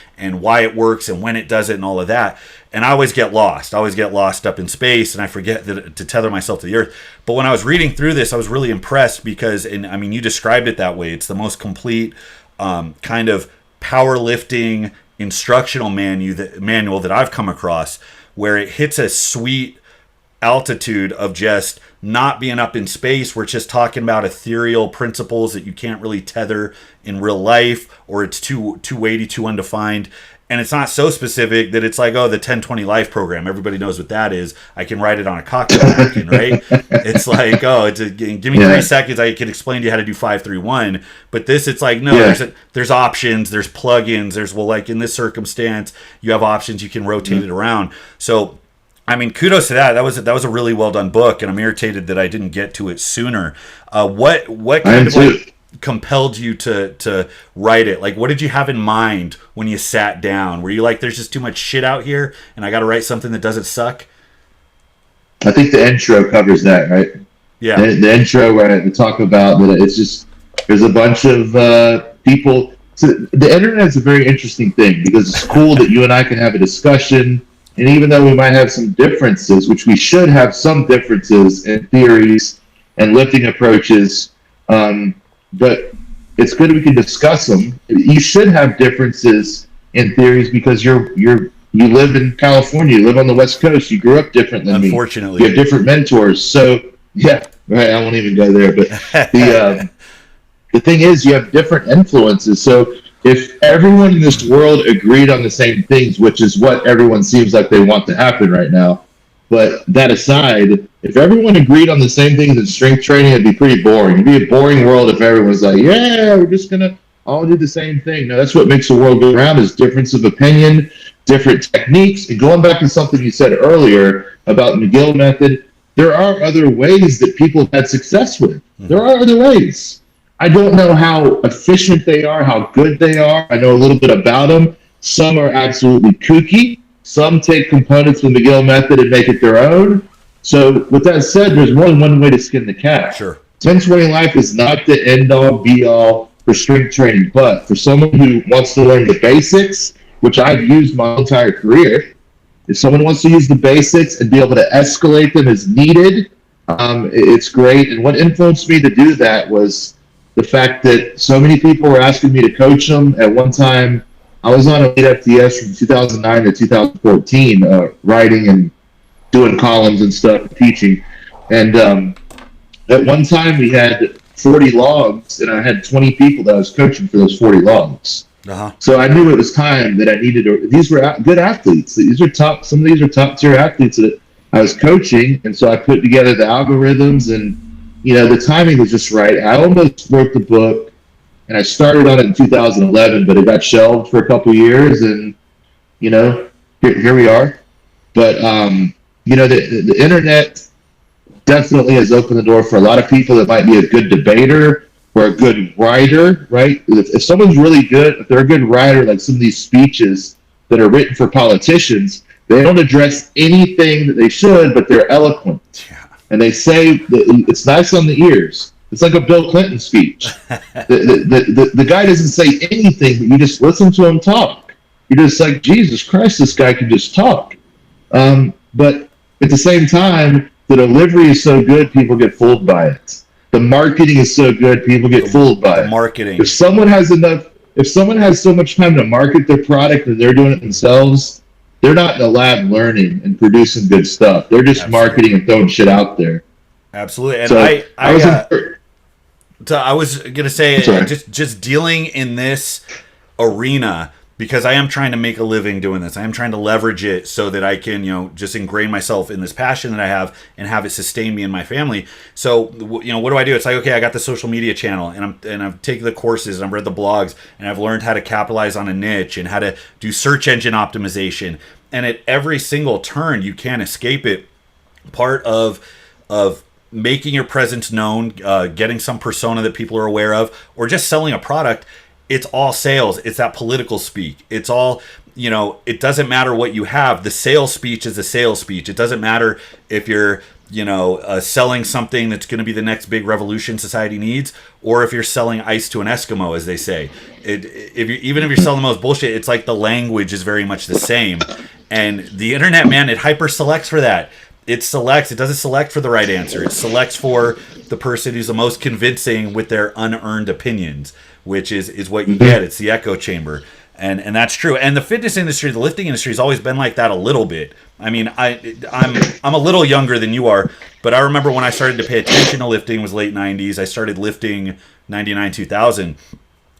why it works and when it does it and all of that. And I always get lost. I always get lost up in space, and I forget to tether myself to the earth. But when I was reading through this, I was really impressed because, and I mean, you described it that way. It's the most complete kind of powerlifting instructional manual that I've come across, where it hits a sweet altitude of just not being up in space. We're just talking about ethereal principles that you can't really tether in real life, or it's too weighty, too undefined. And it's not so specific that it's like, oh, the 1020 Life program, everybody knows what that is. I can write it on a cocktail napkin, right? It's like, oh, give me 3 seconds, I can explain to you how to do 531. But this, it's like, no, there's options, there's plugins, there's, well, like in this circumstance, you have options, you can rotate it around. So, I mean, kudos to that. That was a really well done book, and I'm irritated that I didn't get to it sooner. What kind of compelled you to write it? Like, what did you have in mind when you sat down? Were you like, there's just too much shit out here and I got to write something that doesn't suck? I think the intro covers that, right? Yeah. The intro where we talk about that, it's just, there's a bunch of people. So the internet is a very interesting thing because it's cool that you and I can have a discussion, and even though we might have some differences, which we should have some differences in theories and lifting approaches, but it's good we can discuss them. You should have differences in theories because you live in California, you live on the West Coast, you grew up different than me. Unfortunately. You have different mentors. So, yeah, right, I won't even go there. But the thing is, you have different influences. So if everyone in this world agreed on the same things, which is what everyone seems like they want to happen right now, but that aside, if everyone agreed on the same things in strength training, it'd be pretty boring. It'd be a boring world if everyone's like, yeah, we're just going to all do the same thing. No, that's what makes the world go around, is difference of opinion, different techniques. And going back to something you said earlier about the McGill method, there are other ways that people have had success with. There are other ways. I don't know how efficient they are, how good they are. I know a little bit about them. Some are absolutely kooky. Some take components of the McGill method and make it their own. So with that said, there's more than one way to skin the cat. Sure. 1020 Life is not the end-all, be-all for strength training, but for someone who wants to learn the basics, which I've used my entire career, if someone wants to use the basics and be able to escalate them as needed, it's great. And what influenced me to do that was the fact that so many people were asking me to coach them. At one time, I was on Elite FTS from 2009 to 2014, writing and doing columns and stuff, teaching. And at one time, we had 40 logs, and I had 20 people that I was coaching for those 40 logs. So I knew it was time that I needed to. These were good athletes. These are top. Some of these are top tier athletes that I was coaching, and so I put together the algorithms, and the timing was just right. I almost wrote the book, and I started on it in 2011, but it got shelved for a couple years, and here we are. But the internet definitely has opened the door for a lot of people that might be a good debater or a good writer, right? If someone's really good, if they're a good writer, like some of these speeches that are written for politicians, they don't address anything that they should, but they're eloquent. Yeah. And they say that it's nice on the ears. It's like a Bill Clinton speech. The guy doesn't say anything, but you just listen to him talk. You're just like, Jesus Christ, this guy can just talk. But at the same time, the delivery is so good, people get fooled by it. The marketing is so good, people get fooled by it. Marketing. If someone has so much time to market their product and they're doing it themselves, they're not in the lab learning and producing good stuff. They're just marketing and throwing shit out there. Absolutely. And so I was gonna say, just dealing in this arena, because I am trying to make a living doing this. I am trying to leverage it so that I can, just ingrain myself in this passion that I have and have it sustain me and my family. So, what do I do? It's like, okay, I got the social media channel and I've taken the courses and I've read the blogs and I've learned how to capitalize on a niche and how to do search engine optimization. And at every single turn, you can't escape it. Part of making your presence known, getting some persona that people are aware of, or just selling a product. It's all sales. It's that political speak. It's all, it doesn't matter what you have. The sales speech is a sales speech. It doesn't matter if you're, selling something that's going to be the next big revolution society needs, or if you're selling ice to an Eskimo, as they say. Even if you're selling the most bullshit, it's like the language is very much the same. And the internet, man, it hyper selects for that. It selects. It doesn't select for the right answer. It selects for the person who's the most convincing with their unearned opinions, which is what you get. It's the echo chamber. And that's true. And the fitness industry, the lifting industry has always been like that a little bit. I mean, I'm a little younger than you are, but I remember when I started to pay attention to lifting was late 90s. I started lifting 99, 2000.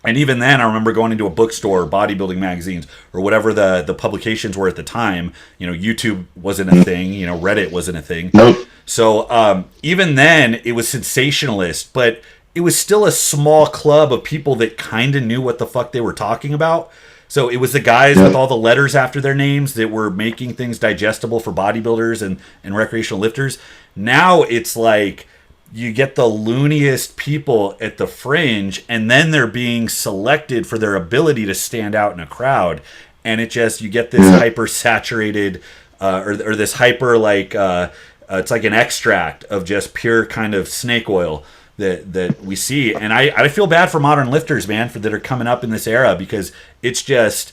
And even then, I remember going into a bookstore, bodybuilding magazines, or whatever the publications were at the time. YouTube wasn't a thing. Reddit wasn't a thing. Nope. So even then, it was sensationalist, but it was still a small club of people that kind of knew what the fuck they were talking about. So it was the guys with all the letters after their names that were making things digestible for bodybuilders and recreational lifters. Now it's like you get the looniest people at the fringe, and then they're being selected for their ability to stand out in a crowd. And you get this hyper saturated, or this hyper it's like an extract of just pure kind of snake oil that we see. And I feel bad for modern lifters, man, that are coming up in this era, because it's just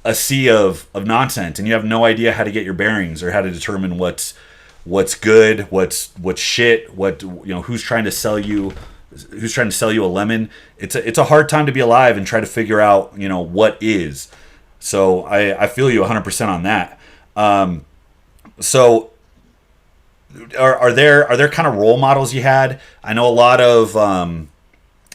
a sea of nonsense, and you have no idea how to get your bearings or how to determine what's good, what's shit, who's trying to sell you a lemon. It's a hard time to be alive and try to figure out, what is. So I feel you 100% on that. So are there kind of role models you had? I know a lot of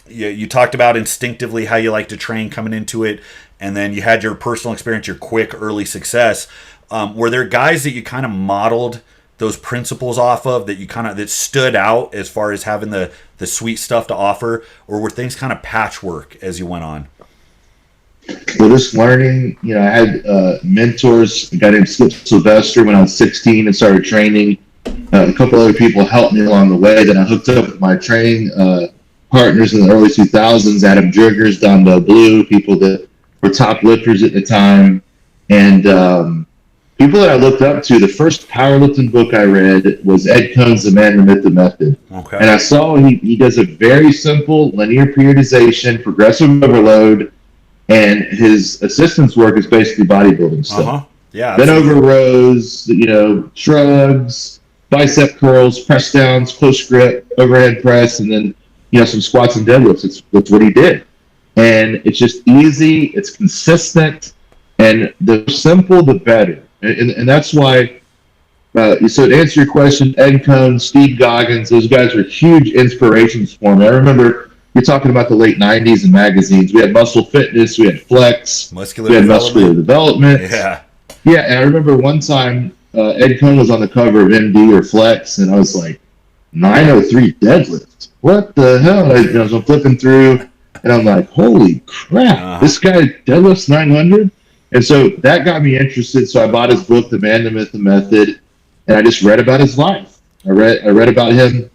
you talked about instinctively how you like to train coming into it, and then you had your personal experience, your quick early success. Were there guys that you kind of modeled those principles off of, that stood out as far as having the sweet stuff to offer, or were things kind of patchwork as you went on? Well, just learning, I had mentors, a guy named Skip Sylvester when I was 16 and started training. A couple other people helped me along the way. Then I hooked up with my training partners in the early 2000s, Adam Driggers, Don Blue, people that were top lifters at the time. And people that I looked up to, the first powerlifting book I read was Ed Cohn's The Man, the Myth, the Method. Okay. And I saw he does a very simple linear periodization, progressive overload, and his assistance work is basically bodybuilding stuff. Uh-huh. Yeah. Then over rows, shrugs, bicep curls, press downs, push grip, overhead press, and then some squats and deadlifts. That's what he did. And it's just easy, it's consistent, and the simple the better. And that's why, so to answer your question, Ed Cohn, Steve Goggins, those guys were huge inspirations for me. I remember you're talking about the late 90s in magazines. We had Muscle Fitness, we had Flex, we had Muscular Development. Yeah. Yeah, and I remember one time Ed Cohn was on the cover of MD or Flex, and I was like, 903 deadlift. What the hell? I was flipping through, and I'm like, holy crap, this guy deadlifts 900? And so that got me interested. So I bought his book, The Man, the Myth, the Method, and I just read about his life. I read about him,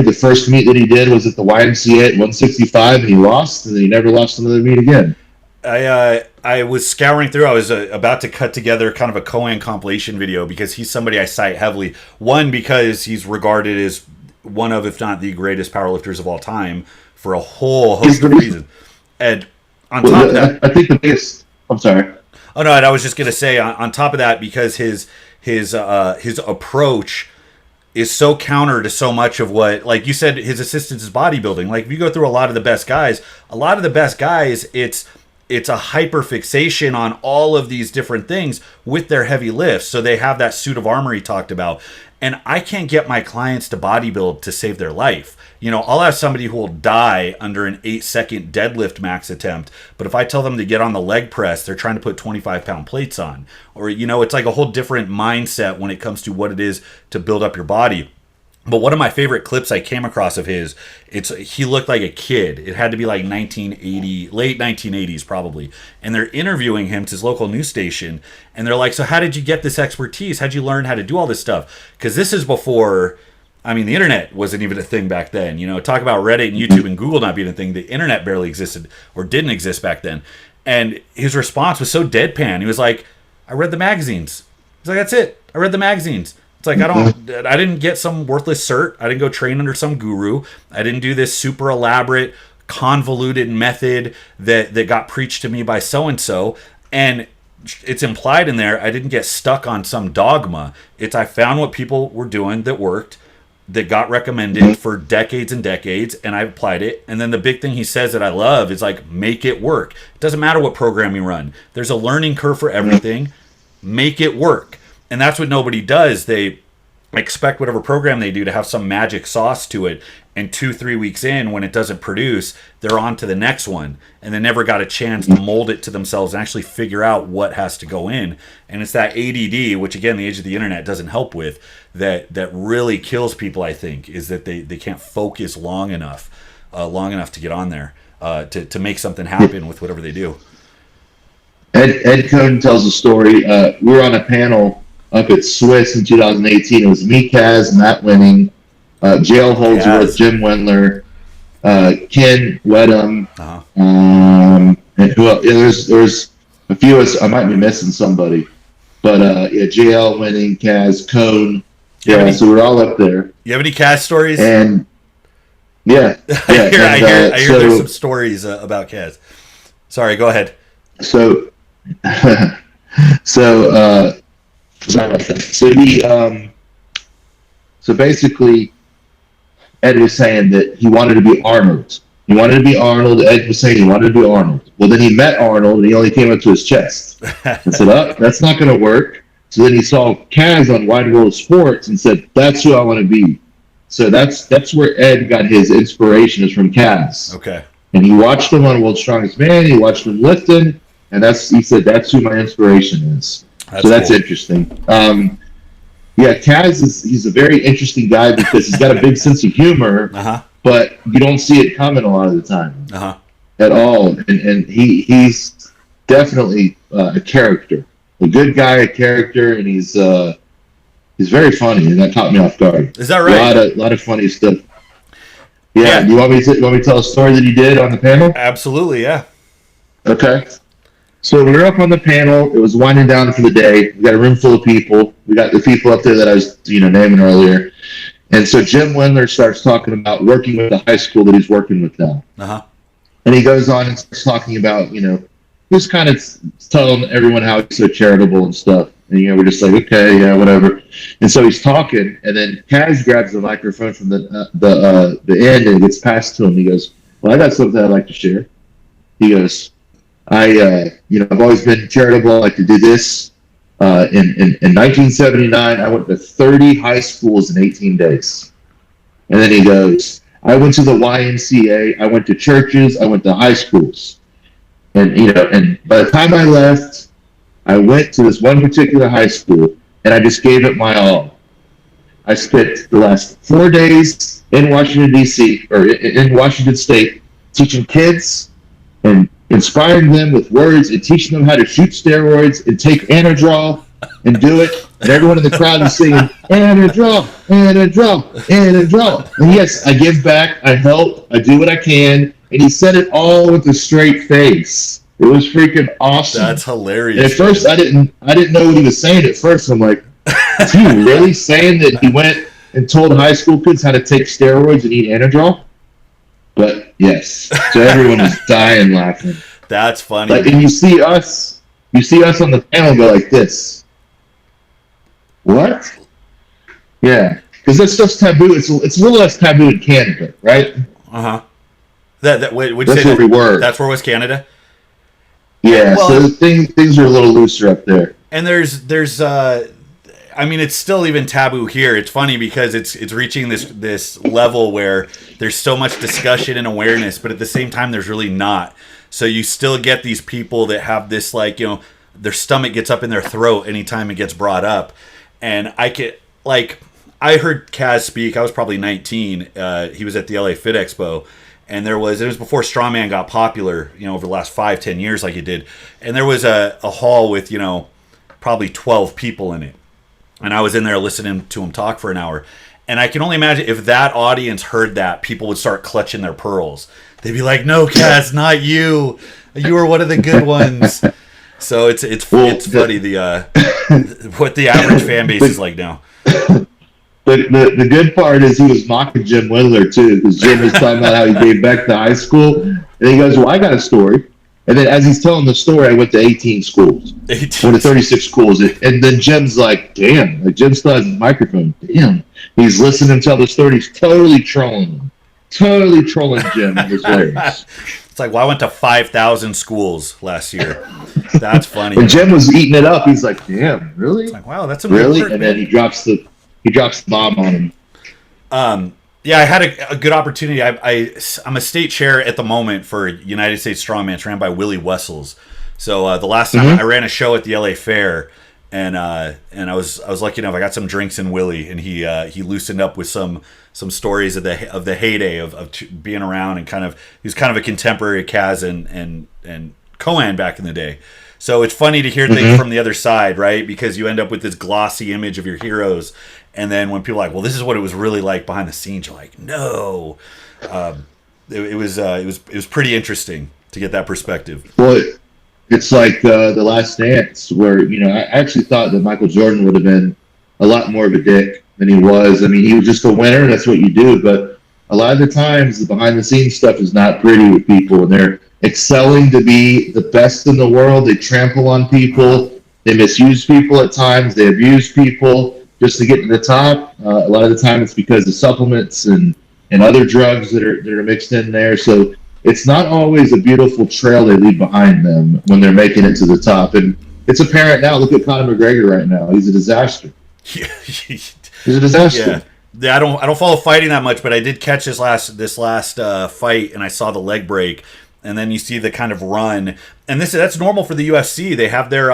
the first meet that he did was at the YMCA at 165, and he lost, and then he never lost another meet again. I was scouring through. I was about to cut together kind of a Cohen compilation video because he's somebody I cite heavily. One, because he's regarded as one of, if not the greatest powerlifters of all time for a whole host of reasons. And on top of that, I think the biggest. I'm sorry. Oh no, and I was just gonna say on top of that, because his approach is so counter to so much of what, like you said, his assistance is bodybuilding. Like if you go through a lot of the best guys, it's a hyper fixation on all of these different things with their heavy lifts. So they have that suit of armor he talked about. And I can't get my clients to bodybuild to save their life. I'll have somebody who will die under an 8-second deadlift max attempt. But if I tell them to get on the leg press, they're trying to put 25-pound plates on. Or, it's like a whole different mindset when it comes to what it is to build up your body. But one of my favorite clips I came across of his, he looked like a kid. It had to be like 1980, late 1980s probably. And they're interviewing him to his local news station. And they're like, so how did you get this expertise? How'd you learn how to do all this stuff? Because this is before, the internet wasn't even a thing back then. Talk about Reddit and YouTube and Google not being a thing. The internet barely existed or didn't exist back then. And his response was so deadpan. He was like, I read the magazines. He's like, that's it. I read the magazines. It's like, I didn't get some worthless cert. I didn't go train under some guru. I didn't do this super elaborate, convoluted method that got preached to me by so-and-so. And it's implied in there, I didn't get stuck on some dogma. I found what people were doing that worked, that got recommended for decades and decades, and I applied it. And then the big thing he says that I love is like, make it work. It doesn't matter what program you run. There's a learning curve for everything. Make it work. And that's what nobody does. They expect whatever program they do to have some magic sauce to it. And 2-3 weeks in, when it doesn't produce, they're on to the next one. And they never got a chance to mold it to themselves and actually figure out what has to go in. And it's that ADD, which again, the age of the internet doesn't help with, that really kills people, I think, is that they can't focus long enough to get on there, to make something happen with whatever they do. Ed Cohn tells a story. We were on a panel up at Swiss in 2018. It was me, Kaz, Matt Winning, JL Holdsworth, Jim Wendler, Ken Wedham, and who else? There's a few of us. I might be missing somebody, but JL, Winning, Kaz, Cohn. Yeah, so we're all up there. You have any Kaz stories? And I hear there's some stories about Kaz. Sorry, go ahead. So sorry about that. So basically, Ed was saying that he wanted to be Arnold. He wanted to be Arnold. Ed was saying he wanted to be Arnold. Well, then he met Arnold, and he only came up to his chest. And said, "Oh, that's not going to work." So then he saw Kaz on Wide World of Sports and said, "That's who I want to be." So that's where Ed got his inspiration, is from Kaz. Okay. And he watched him on World's Strongest Man. He watched him lifting, and he said that's who my inspiration is. That's cool. Interesting. Kaz he's a very interesting guy because he's got a big sense of humor, but you don't see it coming a lot of the time at all. And he's definitely a character, a good guy, a character, and he's very funny, and that caught me off guard. Is that right? A lot of funny stuff. Yeah. You want me to tell a story that he did on the panel? Absolutely, yeah. Okay. So we were up on the panel. It was winding down for the day. We got a room full of people. We got the people up there that I was, naming earlier. And so Jim Wendler starts talking about working with the high school that he's working with now. And he goes on and starts talking about, just kind of telling everyone how he's so charitable and stuff. And, we're just like, okay, yeah, whatever. And so he's talking, and then Kaz grabs the microphone from the end and gets passed to him. He goes, well, I got something I'd like to share. He goes, I've always been charitable. I like to do this. In 1979, I went to 30 high schools in 18 days. And then he goes, I went to the YMCA. I went to churches. I went to high schools. And, and by the time I left, I went to this one particular high school, and I just gave it my all. I spent the last 4 days in Washington, D.C., or in Washington State, teaching kids and inspiring them with words and teaching them how to shoot steroids and take Anadrol and do it. And everyone in the crowd is singing, and a draw, and a draw, and a draw. And yes, I give back, I help, I do what I can. And he said it all with a straight face. It was freaking awesome. That's hilarious. And at first, I didn't know what he was saying at first. I'm like, is he really saying that he went and told high school kids how to take steroids and eat Anadrol? But yes, so everyone was dying laughing. That's funny. Like, and you see us on the panel go like this. What? Yeah, because that stuff's taboo. It's a little less taboo in Canada, right? Wait, that's where we were. That's where was Canada? Yeah, well, so things are a little looser up there. And there's I mean, it's still even taboo here. It's funny because it's reaching this level where there's so much discussion and awareness, but at the same time, there's really not. So you still get these people that have this, like, you know, their stomach gets up in their throat anytime it gets brought up. And I heard Kaz speak. I was probably 19. He was at the LA Fit Expo. And it was before strongman got popular, you know, over the last 5-10 years like it did. And there was a hall with, you know, probably 12 people in it. And I was in there listening to him talk for an hour. And I can only imagine if that audience heard that, people would start clutching their pearls. They'd be like, "No, Kaz, not you. You are one of the good ones." So it's funny what the average fan base is like now. The good part is he was mocking Jim Wendler too, because Jim was talking about how he gave back to high school, and he goes, "Well, I got a story." And then as he's telling the story, I went to 18 schools, went to 36 schools, and then Jim's like, "Damn!" Like Jim still has his microphone. Damn, he's listening to tell the story. He's totally trolling him, totally trolling Jim. It was hilarious. It's like, well, I went to 5,000 schools last year. That's funny. When Jim was eating it up, he's like, "Damn, really?" It's like, wow, that's really. And then he drops the bomb on him. Yeah, I had a good opportunity. I'm a state chair at the moment for United States Strongman. It's ran by Willie Wessels. So the last time I ran a show at the LA Fair, and I was lucky enough. I got some drinks in Willie, and he loosened up with some stories of the heyday of being around, and he was kind of a contemporary Kaz and Coan back in the day. So it's funny to hear things from the other side, right? Because you end up with this glossy image of your heroes. And then when people are like, well, this is what it was really like behind the scenes, you're like, no. It was pretty interesting to get that perspective. Well, it's like The Last Dance, where, you know, I actually thought that Michael Jordan would have been a lot more of a dick than he was. I mean, he was just a winner, that's what you do. But a lot of the times, the behind-the-scenes stuff is not pretty with people, and they're excelling to be the best in the world. They trample on people. They misuse people at times. They abuse people just to get to the top. A lot of the time it's because of supplements and other drugs that are mixed in there. So it's not always a beautiful trail they leave behind them when they're making it to the top. And it's apparent now. Look at Conor McGregor right now. He's a disaster. He's a disaster. Yeah, I don't follow fighting that much, but I did catch this last fight, and I saw the leg break, and then you see the kind of run. And that's normal for the UFC. They have their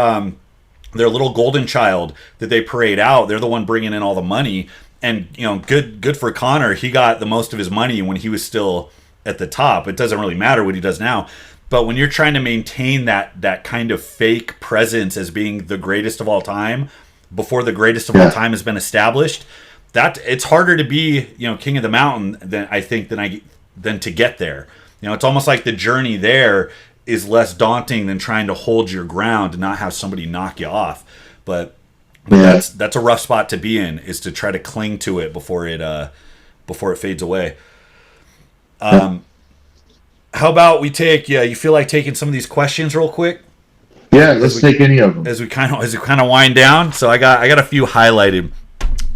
little golden child that they parade out. They're the one bringing in all the money. And, you know, good for Conor. He got the most of his money when he was still at the top. It doesn't really matter what he does now. But when you're trying to maintain that kind of fake presence as being the greatest of all time before the greatest of all time has been established, that it's harder to be, you know, king of the mountain than to get there. You know, it's almost like the journey there is less daunting than trying to hold your ground and not have somebody knock you off. But that's a rough spot to be in, is to try to cling to it before it fades away. How about we take you feel like taking some of these questions real quick? Yeah, let's take any of them as we kind of wind down. So I got a few highlighted.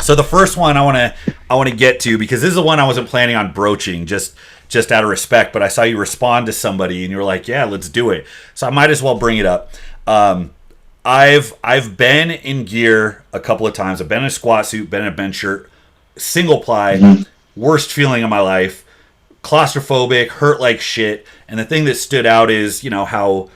So the first one I want to get to, because this is the one I wasn't planning on broaching, just out of respect, but I saw you respond to somebody and you were like, yeah, let's do it. So I might as well bring it up. I've been in gear a couple of times. I've been in a squat suit, been in a bench shirt, single ply, worst feeling of my life, claustrophobic, hurt like shit. And the thing that stood out is, you know, how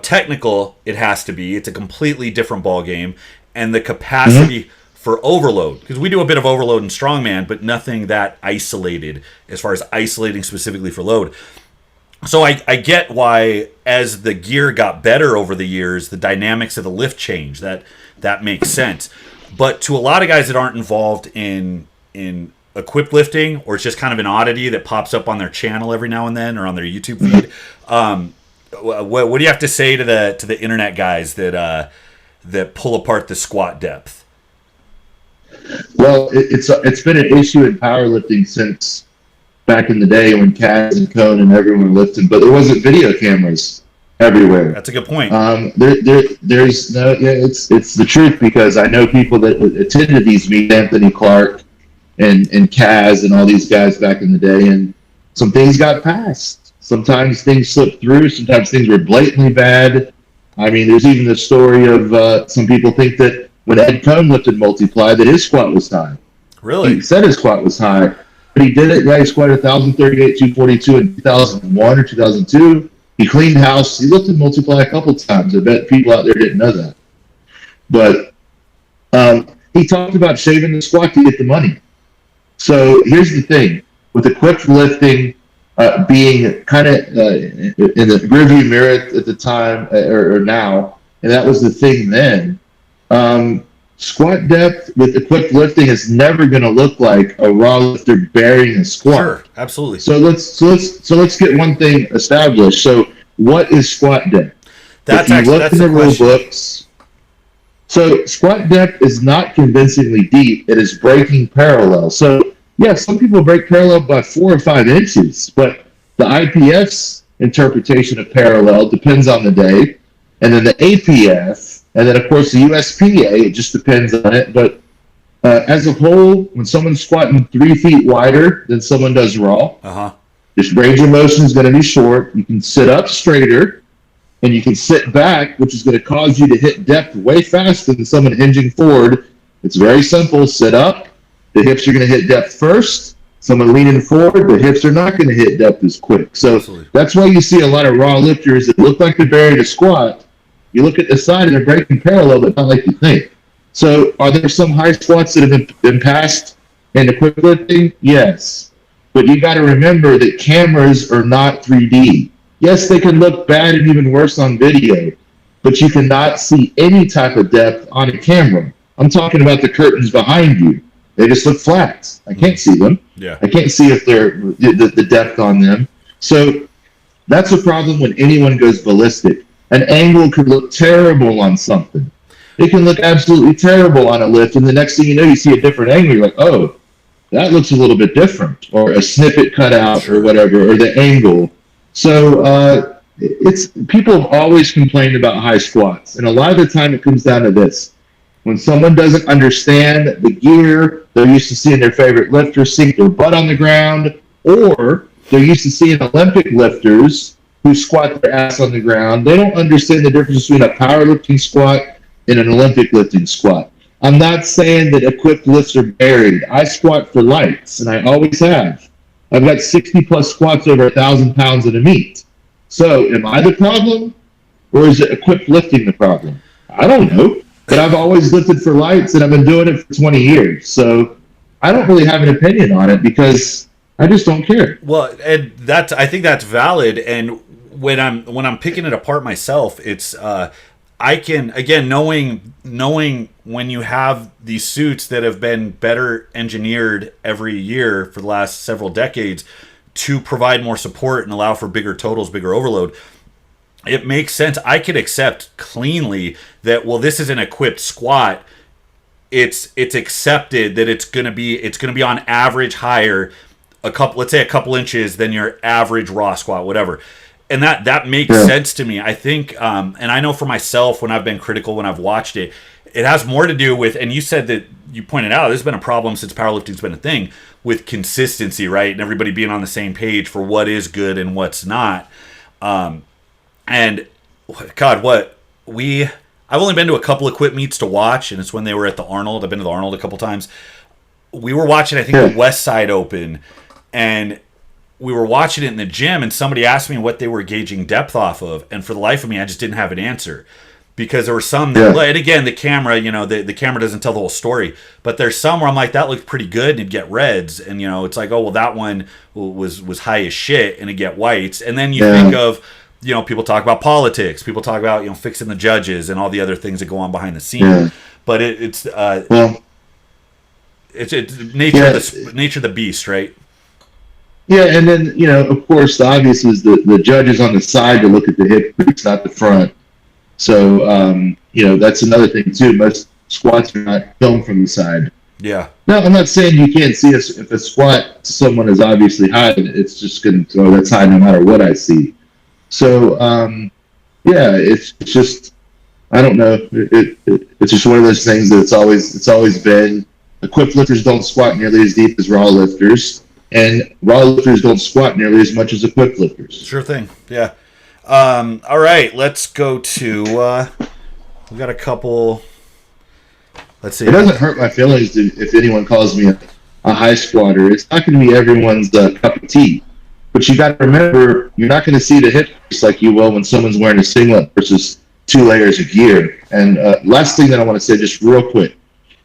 technical it has to be. It's a completely different ball game, and the capacity for overload, because we do a bit of overload in strongman, but nothing that isolated as far as isolating specifically for load. So I get why, as the gear got better over the years, the dynamics of the lift changed. That makes sense. But to a lot of guys that aren't involved in equipped lifting, or it's just kind of an oddity that pops up on their channel every now and then, or on their YouTube feed, what do you have to say to the internet guys that pull apart the squat depth? Well, it's been an issue in powerlifting since back in the day when Kaz and Cone and everyone were lifting, but there wasn't video cameras everywhere. That's a good point. There's no, yeah, it's the truth, because I know people that attended these meets, Anthony Clark and Kaz and all these guys back in the day, and some things got passed. Sometimes things slipped through. Sometimes things were blatantly bad. I mean, there's even the story of some people think that when Ed Cone lifted multiply, that his squat was high. Really? He said his squat was high, but he did it. Yeah, he squatted 1,038, 242 in 2001 or 2002. He cleaned house. He lifted multiply a couple times. I bet people out there didn't know that. But he talked about shaving the squat to get the money. So here's the thing. With equipped lifting being kind of in the rearview mirror at the time or now, and that was the thing then, squat depth with equipped lifting is never going to look like a raw lifter burying a squat. Sure, absolutely. So let's get one thing established. So what is squat depth? That's if you look that's in the the rule question. books. So squat depth is not convincingly deep. It is breaking parallel. So yeah, some people break parallel by 4 or 5 inches, but the IPF's interpretation of parallel depends on the day, and then the APF, and then of course the USPA. It just depends on it. But as a whole, when someone's squatting 3 feet wider than someone does raw, this range of motion is going to be short. You can sit up straighter, and you can sit back, which is going to cause you to hit depth way faster than someone hinging forward. It's very simple. Sit up. The hips are going to hit depth first. Someone leaning forward, the hips are not going to hit depth as quick. So that's why you see a lot of raw lifters that look like they're buried a squat. You look at the side and they're breaking parallel, but not like you think. So are there some high squats that have been passed in equipped lifting? Yes. But you got to remember that cameras are not 3D. Yes, they can look bad and even worse on video, but you cannot see any type of depth on a camera. I'm talking about the curtains behind you. They just look flat. I can't see them. Yeah. I can't see if they're the depth on them. So that's a problem when anyone goes ballistic. An angle could look terrible on something. It can look absolutely terrible on a lift, and the next thing you know, you see a different angle. You're like, oh, that looks a little bit different, or a snippet cut out, or whatever, or the angle. So it's people have always complained about high squats, and a lot of the time it comes down to this. When someone doesn't understand the gear, they're used to seeing their favorite lifter sink their butt on the ground, or they're used to seeing Olympic lifters who squat their ass on the ground. They don't understand the difference between a powerlifting squat and an Olympic lifting squat. I'm not saying that equipped lifts are buried. I squat for lights, and I always have. I've got 60 plus squats over 1,000 pounds in a meet. So am I the problem, or is it equipped lifting the problem? I don't know. But I've always lifted for lights, and I've been doing it for 20 years. So I don't really have an opinion on it because I just don't care. Well, and I think that's valid. And when I'm picking it apart myself, it's I can, again, knowing when you have these suits that have been better engineered every year for the last several decades to provide more support and allow for bigger totals, bigger overload. It makes sense. I could accept cleanly that, well, this is an equipped squat. It's accepted that it's gonna be on average higher let's say a couple inches than your average raw squat, whatever. And that makes sense to me. I think and I know for myself, when I've been critical, when I've watched it, it has more to do with, and you said that you pointed out, there's been a problem since powerlifting's been a thing with consistency, right? And everybody being on the same page for what is good and what's not. And God, I've only been to a couple of quit meets to watch, and it's when they were at the Arnold. I've been to the Arnold a couple times. We were watching, I think, the West Side Open, and we were watching it in the gym, and somebody asked me what they were gauging depth off of, and for the life of me, I just didn't have an answer. because there were some that, and again, the camera, the camera doesn't tell the whole story, but there's some where I'm like, that looked pretty good, and it'd get reds, and it's like, oh well, that one was high as shit, and it'd get whites, and then you think of, people talk about politics, people talk about fixing the judges and all the other things that go on behind the scenes, but it's nature of the beast, right? Yeah, and then of course, the obvious is the judge is on the side to look at the hip crease, not the front. So, that's another thing too. Most squats are not filmed from the side. Yeah. No, I'm not saying you can't see us. If a squat to someone is obviously high, it's just going to, that's high no matter what I see. So, it's just, I don't know. It's just one of those things that it's always been. Equipped lifters don't squat nearly as deep as raw lifters, and raw lifters don't squat nearly as much as equipped lifters. Sure thing. Yeah. All right, let's go to, we've got a couple, let's see. It doesn't hurt my feelings if anyone calls me a high squatter. It's not going to be everyone's cup of tea. But you got to remember, you're not going to see the hip crease like you will when someone's wearing a singlet versus 2 layers of gear. And last thing that I want to say just real quick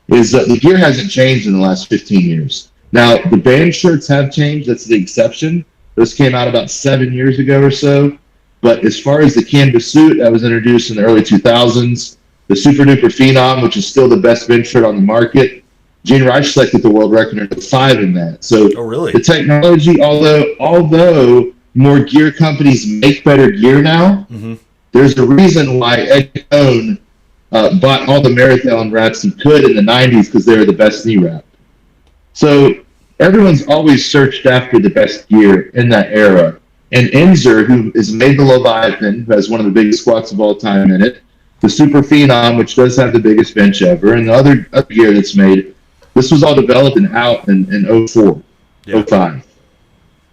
is that the gear hasn't changed in the last 15 years. Now, the band shirts have changed. That's the exception. Those came out about 7 years ago or so. But as far as the canvas suit that was introduced in the early 2000s, the Super Duper Phenom, which is still the best bench shirt on the market, Gene Reich selected the world record at 5 in that. So really? The technology, although more gear companies make better gear now, there's a reason why Ed Cohn bought all the marathon wraps he could in the 90s because they were the best knee wrap. So everyone's always searched after the best gear in that era. And Enzer, who is made the Leviathan, who has one of the biggest squats of all time in it, the Super Phenom, which does have the biggest bench ever, and the other gear that's made, this was all developed and out in 04, 05.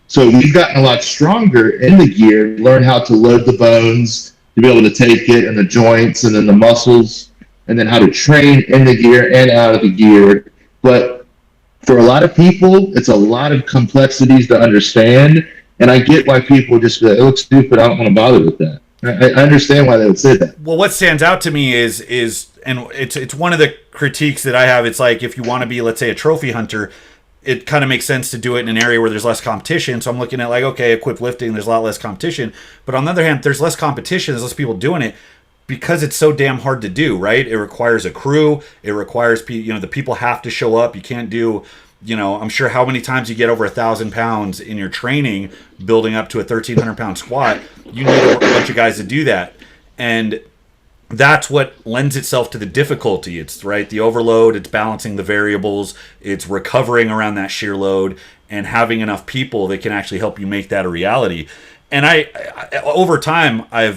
So we've gotten a lot stronger in the gear, learn how to load the bones, to be able to take it, and the joints, and then the muscles, and then how to train in the gear and out of the gear. But for a lot of people, it's a lot of complexities to understand. And I get why people just be like, it looks stupid, I don't want to bother with that. I understand why they would say that. Well, what stands out to me is and it's one of the critiques that I have. It's like, if you want to be, let's say, a trophy hunter, it kind of makes sense to do it in an area where there's less competition. So I'm looking at like, okay, equipped lifting, there's a lot less competition. But on the other hand, there's less competition, there's less people doing it because it's so damn hard to do, right? It requires a crew. It requires, the people have to show up. You can't do... I'm sure how many times you get over 1,000 pounds in your training building up to a 1,300 pound squat, you need a bunch of guys to do that. And that's what lends itself to the difficulty. It's right. The overload, it's balancing the variables, it's recovering around that shear load and having enough people that can actually help you make that a reality. And I over time, I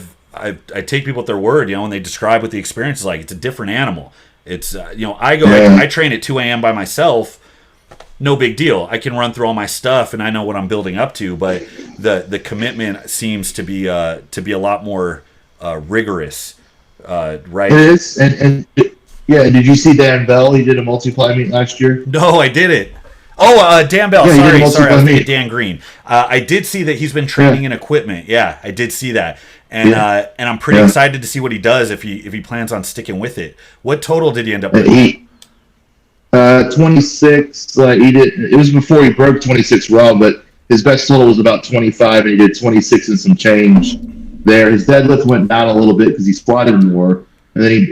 take people at their word, when they describe what the experience is like. It's a different animal. It's, I train at 2 a.m. by myself. No big deal. I can run through all my stuff and I know what I'm building up to, but the commitment seems to be a lot more rigorous, right? It is, and did you see Dan Bell? He did a multiply meet last year. No, I didn't. Oh, Dan Bell. Sorry, I was thinking Dan Green. I did see that he's been training in equipment. Yeah, I did see that, and I'm pretty excited to see what he does if he plans on sticking with it. What total did he end up with? 26. He did. It was before he broke 26 raw, but his best total was about 25, and he did 26 and some change there. His deadlift went down a little bit because he squatted more, and then he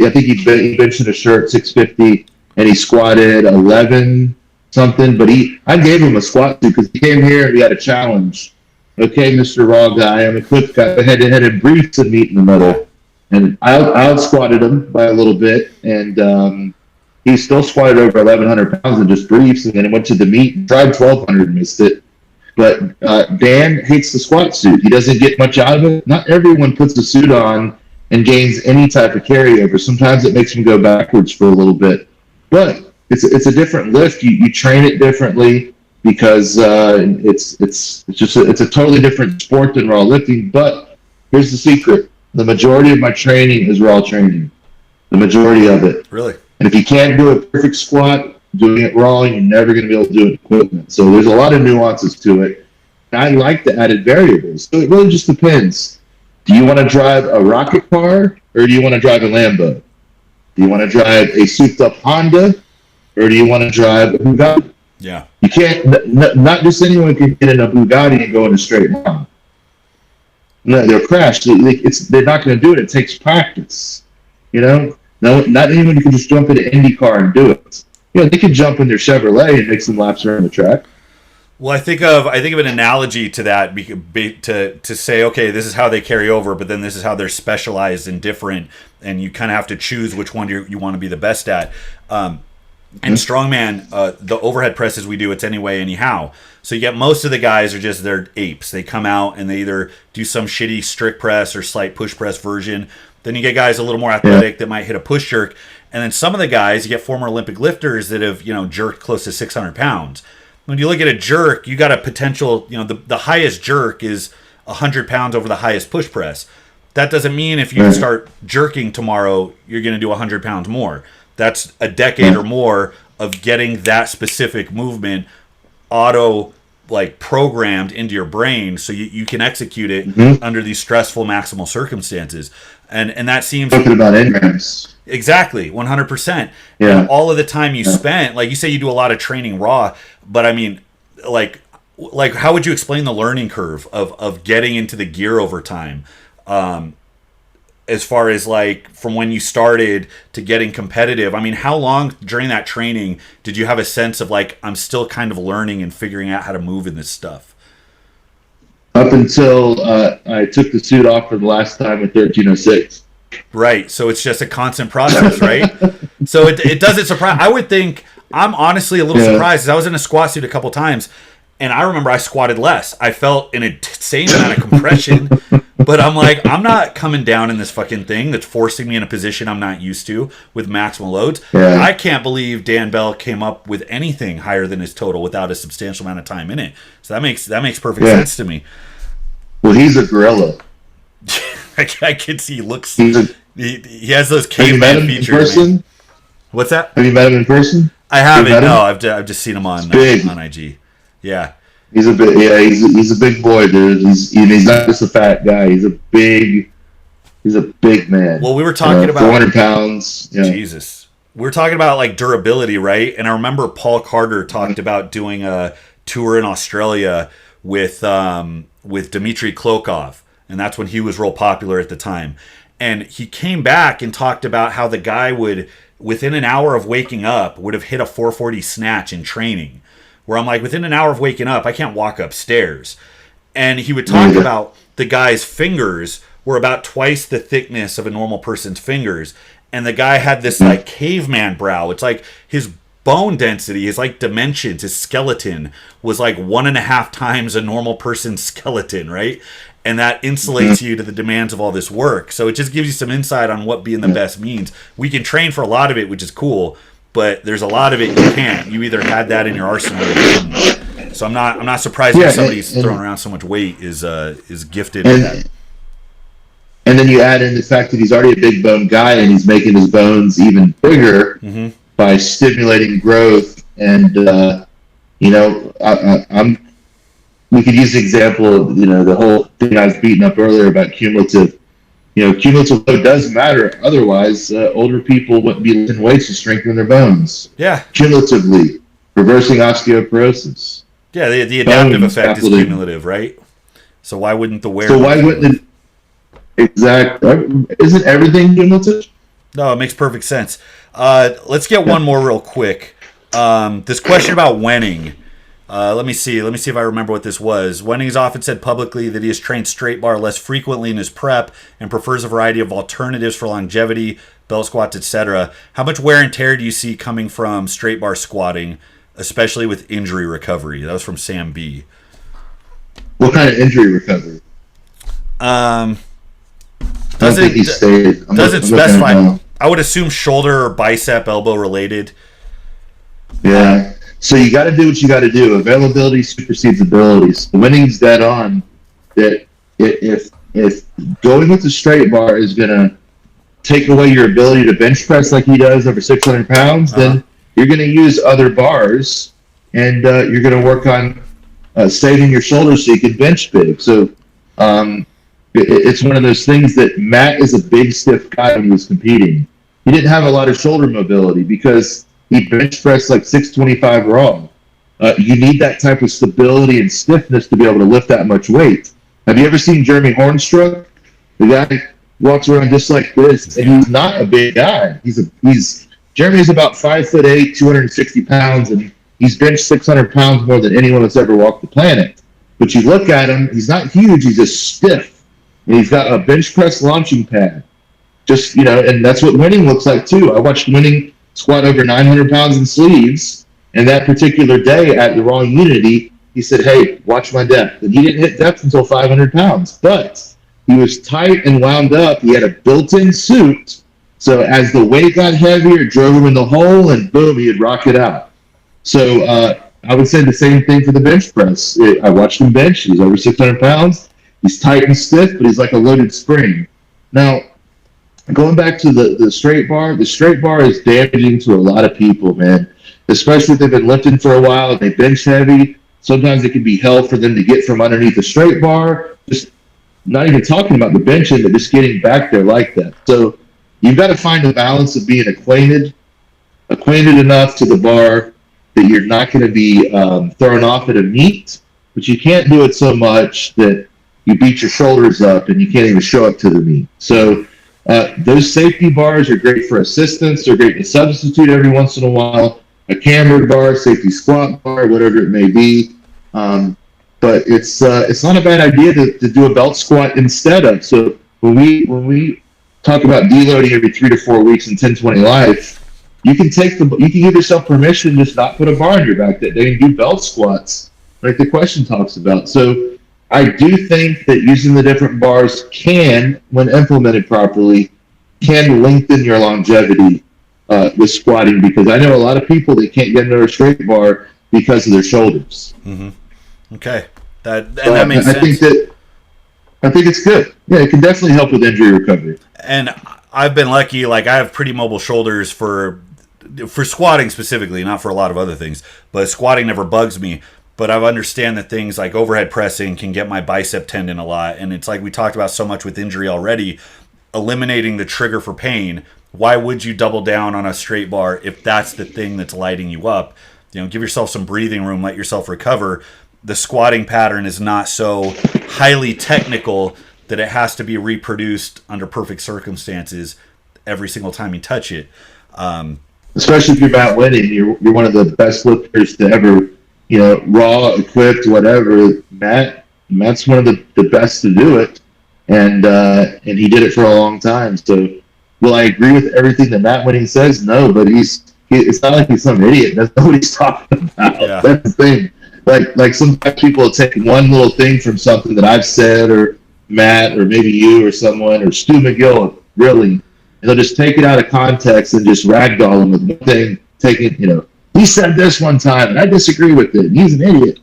benched in a shirt 650, and he squatted 11 something. But I gave him a squat suit because he came here and he had a challenge. Okay, Mr. Raw Guy, I'm a quick guy. I had him briefs and meet in the middle, and I out squatted him by a little bit, and he still squatted over 1,100 pounds in just briefs, and then he went to the meet and tried 1,200 and missed it. But Dan hates the squat suit. He doesn't get much out of it. Not everyone puts the suit on and gains any type of carryover. Sometimes it makes him go backwards for a little bit. But it's a different lift. You train it differently because it's a totally different sport than raw lifting. But here's the secret: the majority of my training is raw training. The majority of it. Really? And if you can't do a perfect squat, doing it raw, you're never going to be able to do it with equipment. So there's a lot of nuances to it. And I like the added variables. So it really just depends. Do you want to drive a rocket car or do you want to drive a Lambo? Do you want to drive a souped up Honda or do you want to drive a Bugatti? Yeah. You can't, not just anyone can get in a Bugatti and go in a straight line. No, they'll crash. They're not going to do it. It takes practice. No, not anyone can just jump in an Indy car and do it. They can jump in their Chevrolet and make some laps around the track. Well, I think of an analogy to that to say, okay, this is how they carry over, but then this is how they're specialized and different, and you kind of have to choose which one you want to be the best at. And strongman, the overhead presses we do, it's anyway, anyhow. So you get most of the guys are just, they're apes. They come out and they either do some shitty strict press or slight push press version. Then you get guys a little more athletic that might hit a push jerk. And then some of the guys, you get former Olympic lifters that have, jerked close to 600 pounds. When you look at a jerk, you got a potential, the highest jerk is 100 pounds over the highest push press. That doesn't mean if you start jerking tomorrow, you're going to do 100 pounds more. That's a decade or more of getting that specific movement programmed into your brain so you can execute it under these stressful maximal circumstances. And that seems... Talking about engrams. Exactly, 100%. Yeah. And all of the time you spent, like you say you do a lot of training raw, but I mean, like how would you explain the learning curve of getting into the gear over time? As far as like from when you started to getting competitive, I mean, how long during that training did you have a sense of like, I'm still kind of learning and figuring out how to move in this stuff? Up until I took the suit off for the last time at 1306. Right. So it's just a constant process, right? So it doesn't surprise. I would think, I'm honestly a little surprised because I was in a squat suit a couple times and I remember I squatted less. I felt an insane amount of compression, but I'm like, I'm not coming down in this fucking thing that's forcing me in a position I'm not used to with maximal loads. Yeah. I can't believe Dan Bell came up with anything higher than his total without a substantial amount of time in it. So that makes perfect sense to me. Well, he's a gorilla. I can see he looks. He has those Have you met caveman him features. in person? Man. What's that? Have you met him in person? I haven't. Have you met No, him? I've just seen him on IG. Yeah. He's a big boy, dude. He's not just a fat guy. He's a big man. Well, we were talking about 400 pounds. Yeah. Jesus. We were talking about like durability, right? And I remember Paul Carter talked about doing a tour in Australia with Dmitry Klokov, and that's when he was real popular at the time. And he came back and talked about how the guy would, within an hour of waking up, would have hit a 440 snatch in training. Where I'm like, within an hour of waking up, I can't walk upstairs. And he would talk about the guy's fingers were about twice the thickness of a normal person's fingers. And the guy had this like caveman brow. It's like his bone density, his like dimensions, his skeleton was like 1.5 times a normal person's skeleton, right? And that insulates you to the demands of all this work. So it just gives you some insight on what being the best means. We can train for a lot of it, which is cool, but there's a lot of it you can't. You either had that in your arsenal or you didn't. So I'm not surprised that somebody's throwing around so much weight is gifted at that. And then you add in the fact that he's already a big bone guy and he's making his bones even bigger by stimulating growth. And we could use the example of the whole thing I was beating up earlier about cumulative. Cumulative load does matter. Otherwise, older people wouldn't be lifting weights to strengthen their bones. Yeah. Cumulatively, reversing osteoporosis. Yeah, the adaptive effect is cumulative, right? So why wouldn't the wear? So why wouldn't it? Exactly. Isn't everything cumulative? No, it makes perfect sense. Let's get one more real quick. This question about Wenning. Let me see if I remember what this was. Wenning has often said publicly that he has trained straight bar less frequently in his prep and prefers a variety of alternatives for longevity, belt squats, etc. How much wear and tear do you see coming from straight bar squatting, especially with injury recovery? That was from Sam B. What kind of injury recovery? Doesn't specify. I would assume shoulder or bicep, elbow related. Yeah. So you got to do what you got to do. Availability supersedes abilities. Winning's dead on. That if going with the straight bar is going to take away your ability to bench press like he does over 600 pounds, then you're going to use other bars and you're going to work on saving your shoulders so you can bench big. So It's one of those things that Matt is a big, stiff guy when he was competing. He didn't have a lot of shoulder mobility because he bench pressed like 625 raw. You need that type of stability and stiffness to be able to lift that much weight. Have you ever seen Jeremy Hornstruck? The guy walks around just like this, and he's not a big guy. Jeremy's about 5'8", 260 pounds, and he's benched 600 pounds more than anyone that's ever walked the planet. But you look at him, he's not huge, he's just stiff. And he's got a bench press launching pad. Just, and that's what Winning looks like too. I watched Winning squat over 900 pounds in sleeves, and that particular day at the Raw Unity, he said, hey, watch my depth. And he didn't hit depth until 500 pounds, but he was tight and wound up. He had a built-in suit. So as the weight got heavier, it drove him in the hole, and boom, he'd rock it out. So I would say the same thing for the bench press. I watched him bench. He's over 600 pounds. He's tight and stiff, but he's like a loaded spring. Now, going back to the straight bar is damaging to a lot of people, man. Especially if they've been lifting for a while and they bench heavy. Sometimes it can be hell for them to get from underneath the straight bar. Just not even talking about the benching, but just getting back there like that. So you've got to find a balance of being acquainted enough to the bar that you're not going to be thrown off at a meet, but you can't do it so much that you beat your shoulders up and you can't even show up to the meet. So those safety bars are great for assistance. They're great to substitute every once in a while. A cambered bar, safety squat bar, whatever it may be. But it's not a bad idea to do a belt squat instead of. So when we talk about deloading every 3 to 4 weeks in 10-20 Life, you can give yourself permission to just not put a bar on your back that day and do belt squats, like the question talks about. So I do think that using the different bars can, when implemented properly, can lengthen your longevity with squatting, because I know a lot of people that can't get into a straight bar because of their shoulders. Mm-hmm. Okay, that makes sense. I think it's good. Yeah, it can definitely help with injury recovery. And I've been lucky; like I have pretty mobile shoulders for squatting specifically, not for a lot of other things. But squatting never bugs me. But I understand that things like overhead pressing can get my bicep tendon a lot, and it's like we talked about so much with injury already. Eliminating the trigger for pain. Why would you double down on a straight bar if that's the thing that's lighting you up? Give yourself some breathing room, let yourself recover. The squatting pattern is not so highly technical that it has to be reproduced under perfect circumstances every single time you touch it. Especially if you're Matt Winning, you're one of the best lifters to ever, raw, equipped, whatever. Matt's one of the best to do it, and he did it for a long time. So, will I agree with everything that Matt Winning says? No, but it's not like he's some idiot. That's not what he's talking about. Yeah. That's the thing. Like sometimes people will take one little thing from something that I've said, or Matt, or maybe you, or someone, or Stu McGill, really, and they'll just take it out of context and just ragdoll him with one thing. He said this one time, and I disagree with it. He's an idiot.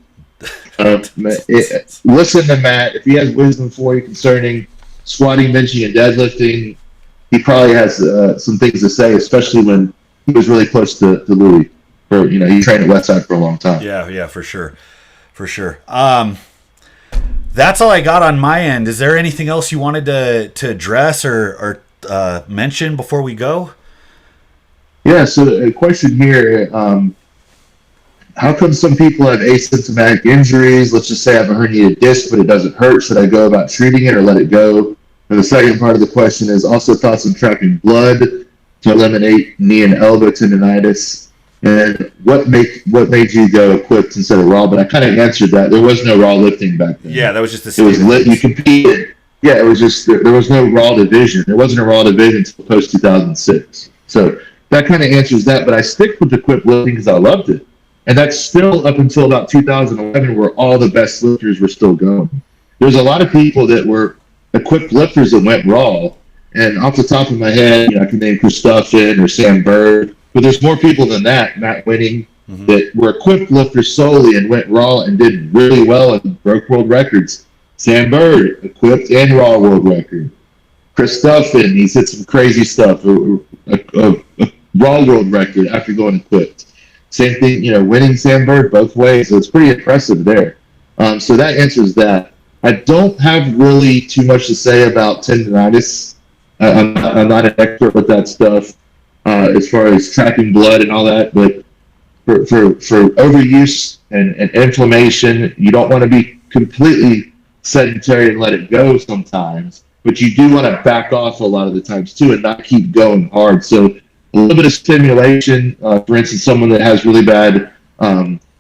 Listen to Matt. If he has wisdom for you concerning squatting, benching, and deadlifting, he probably has some things to say, especially when he was really close to Louis. He trained at Westside for a long time. Yeah, for sure. That's all I got on my end. Is there anything else you wanted to address or mention before we go? Yeah, so a question here. How come some people have asymptomatic injuries? Let's just say I have a herniated disc, but it doesn't hurt. Should I go about treating it or let it go? And the second part of the question is also thoughts on trapping blood to eliminate knee and elbow tendonitis. And what made you go equipped instead of raw? But I kind of answered that. There was no raw lifting back then. Yeah, that was just it was lit. You competed. Yeah, it was just there was no raw division. There wasn't a raw division until post 2006. So that kind of answers that. But I stick with equipped lifting because I loved it, and that's still up until about 2011, where all the best lifters were still going. There's a lot of people that were equipped lifters that went raw, and off the top of my head, I can name Christophin or Sam Bird. But there's more people than that, Matt Winning, that were equipped lifters solely and went raw and did really well and broke world records. Sam Bird, equipped and raw world record. Christophin, he's hit some crazy stuff, a raw world record after going equipped. Same thing, Winning Sam Bird both ways, so it's pretty impressive there. So that answers that. I don't have really too much to say about tendonitis. I'm not an expert with that stuff as far as tracking blood and all that, but for overuse and inflammation, you don't want to be completely sedentary and let it go sometimes, but you do want to back off a lot of the times too and not keep going hard. So a little bit of stimulation, for instance, someone that has really bad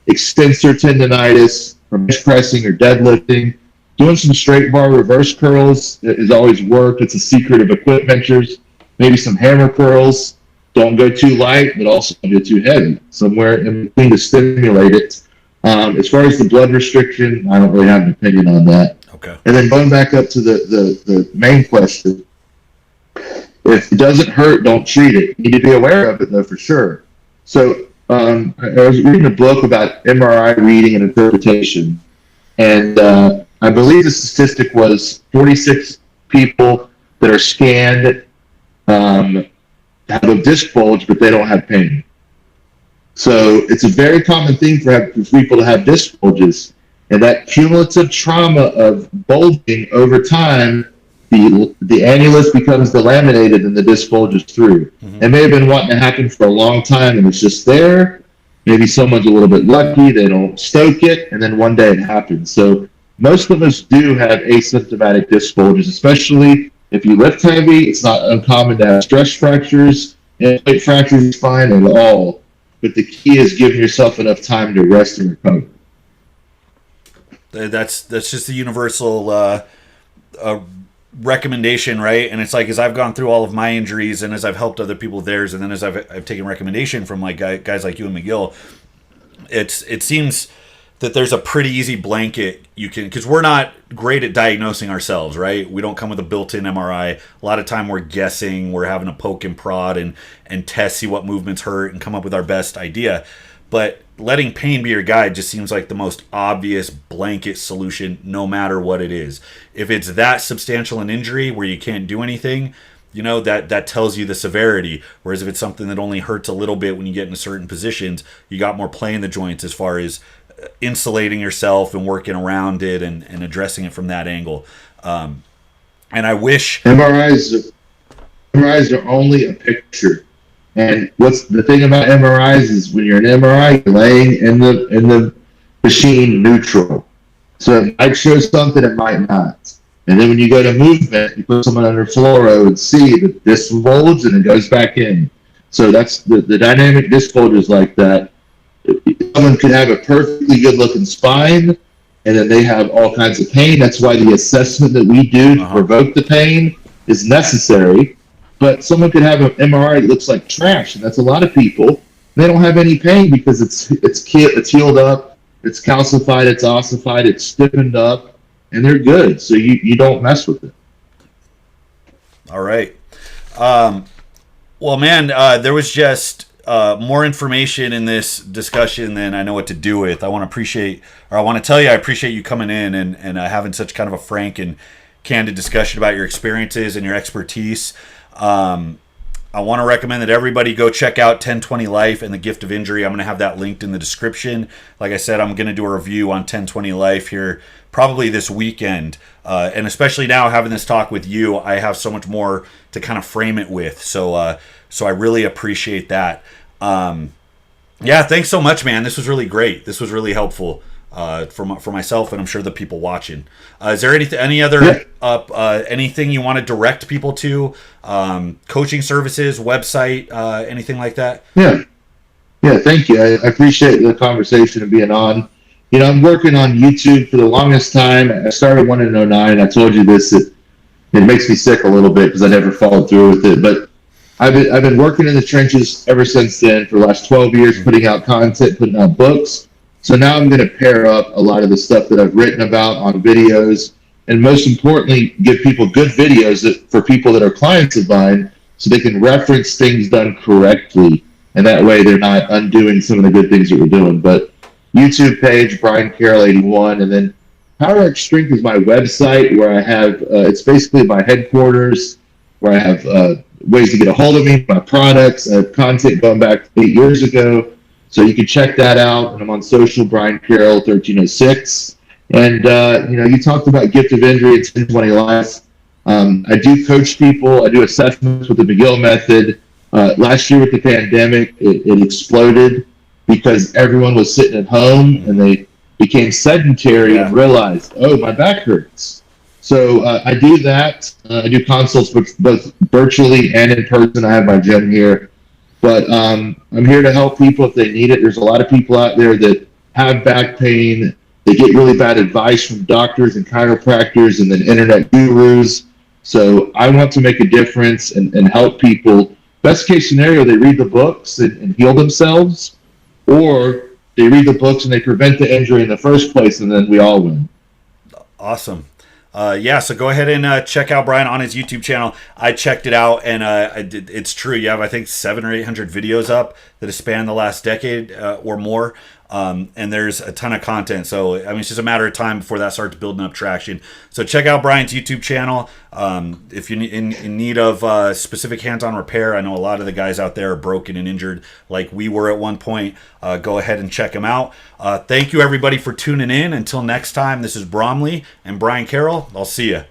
extensor tendonitis from bench pressing or deadlifting, doing some straight bar reverse curls has always worked. It's a secret of equipmenters. Maybe some hammer curls. Don't go too light, but also don't go too heavy. Somewhere in between to stimulate it. As far as the blood restriction, I don't really have an opinion on that. Okay. And then going back up to the main question, if it doesn't hurt, don't treat it. You need to be aware of it, though, for sure. So I was reading a book about MRI reading and interpretation, and I believe the statistic was 46 people that are scanned have a disc bulge, but they don't have pain. So it's a very common thing for people to have disc bulges, and that cumulative trauma of bulging over time, the annulus becomes delaminated and the disc bulges through. Mm-hmm. It may have been wanting to happen for a long time, and it's just there. Maybe someone's a little bit lucky, they don't stoke it, and then one day it happens. So most of us do have asymptomatic disc bulges, especially if you lift heavy. It's not uncommon to have stress fractures, and plate fractures is fine at all. But the key is giving yourself enough time to rest and recover. That's just the universal recommendation, right? And it's like, as I've gone through all of my injuries and as I've helped other people theirs, and then as I've taken recommendation from like guys like you and McGill, it seems that there's a pretty easy blanket you can, because we're not great at diagnosing ourselves, right? We don't come with a built-in MRI. A lot of time we're guessing, we're having a poke and prod and test, see what movements hurt and come up with our best idea. But letting pain be your guide just seems like the most obvious blanket solution, no matter what it is. If it's that substantial an injury where you can't do anything, you know, that tells you the severity. Whereas if it's something that only hurts a little bit when you get into certain positions, you got more play in the joints as far as insulating yourself and working around it and addressing it from that angle. And I wish MRIs are only a picture. And what's the thing about MRIs is when you're an MRI, you're laying in the machine neutral. So it might show something, it might not. And then when you go to movement, you put someone under fluoro and see the disc bulge and it goes back in. So that's the dynamic disc bulge is like that. Someone could have a perfectly good looking spine and then they have all kinds of pain. That's why the assessment that we do to provoke the pain is necessary. But someone could have an MRI that looks like trash, and that's a lot of people. They don't have any pain because it's healed up, it's calcified, it's ossified, it's stiffened up, and they're good. So you don't mess with it. All right. Well, man, there was just more information in this discussion than I know what to do with. I want to tell you I appreciate you coming in and having such kind of a frank and candid discussion about your experiences and your expertise. I want to recommend that everybody go check out 1020 Life and the Gift of Injury. I'm going to have that linked in the description. Like I said, I'm going to do a review on 1020 Life here probably this weekend. And especially now having this talk with you, I have so much more to kind of frame it with. So I really appreciate that. Yeah, thanks so much, man. This was really great. This was really helpful for myself, and I'm sure the people watching. Is there any other anything you want to direct people to? Coaching services, website, anything like that? Yeah, thank you. I appreciate the conversation and being on. You know, I'm working on YouTube for the longest time. I started one in 2009. I told you this. It makes me sick a little bit because I never followed through with it. But I've been working in the trenches ever since then for the last 12 years, putting out content, putting out books. So now I'm going to pair up a lot of the stuff that I've written about on videos, and most importantly, give people good videos for people that are clients of mine so they can reference things done correctly. And that way they're not undoing some of the good things that we're doing. But YouTube page, Brian Carroll 81, and then PowerX Strength is my website where I have, it's basically my headquarters where I have ways to get a hold of me, my products, I have content going back 8 years ago. So you can check that out. And I'm on social, Brian Carroll 1306. And you talked about gift of injury and 10-20 life. I do coach people. I do assessments with the McGill method. Last year with the pandemic, it exploded because everyone was sitting at home and they became sedentary and realized, oh, my back hurts. So I do that. I do consults both virtually and in person. I have my gym here. But I'm here to help people if they need it. There's a lot of people out there that have back pain. They get really bad advice from doctors and chiropractors and then internet gurus. So I want to make a difference and help people. Best case scenario, they read the books and heal themselves, or they read the books and they prevent the injury in the first place, and then we all win. Awesome. So go ahead and check out Brian on his YouTube channel. I checked it out, and it's true. You have, I think, 700 or 800 videos up that have spanned the last decade or more. And there's a ton of content. So, I mean, it's just a matter of time before that starts building up traction. So check out Brian's YouTube channel. If you're in need of specific hands-on repair, I know a lot of the guys out there are broken and injured like we were at one point. Go ahead and check him out. Thank you, everybody, for tuning in. Until next time, this is Bromley and Brian Carroll. I'll see you.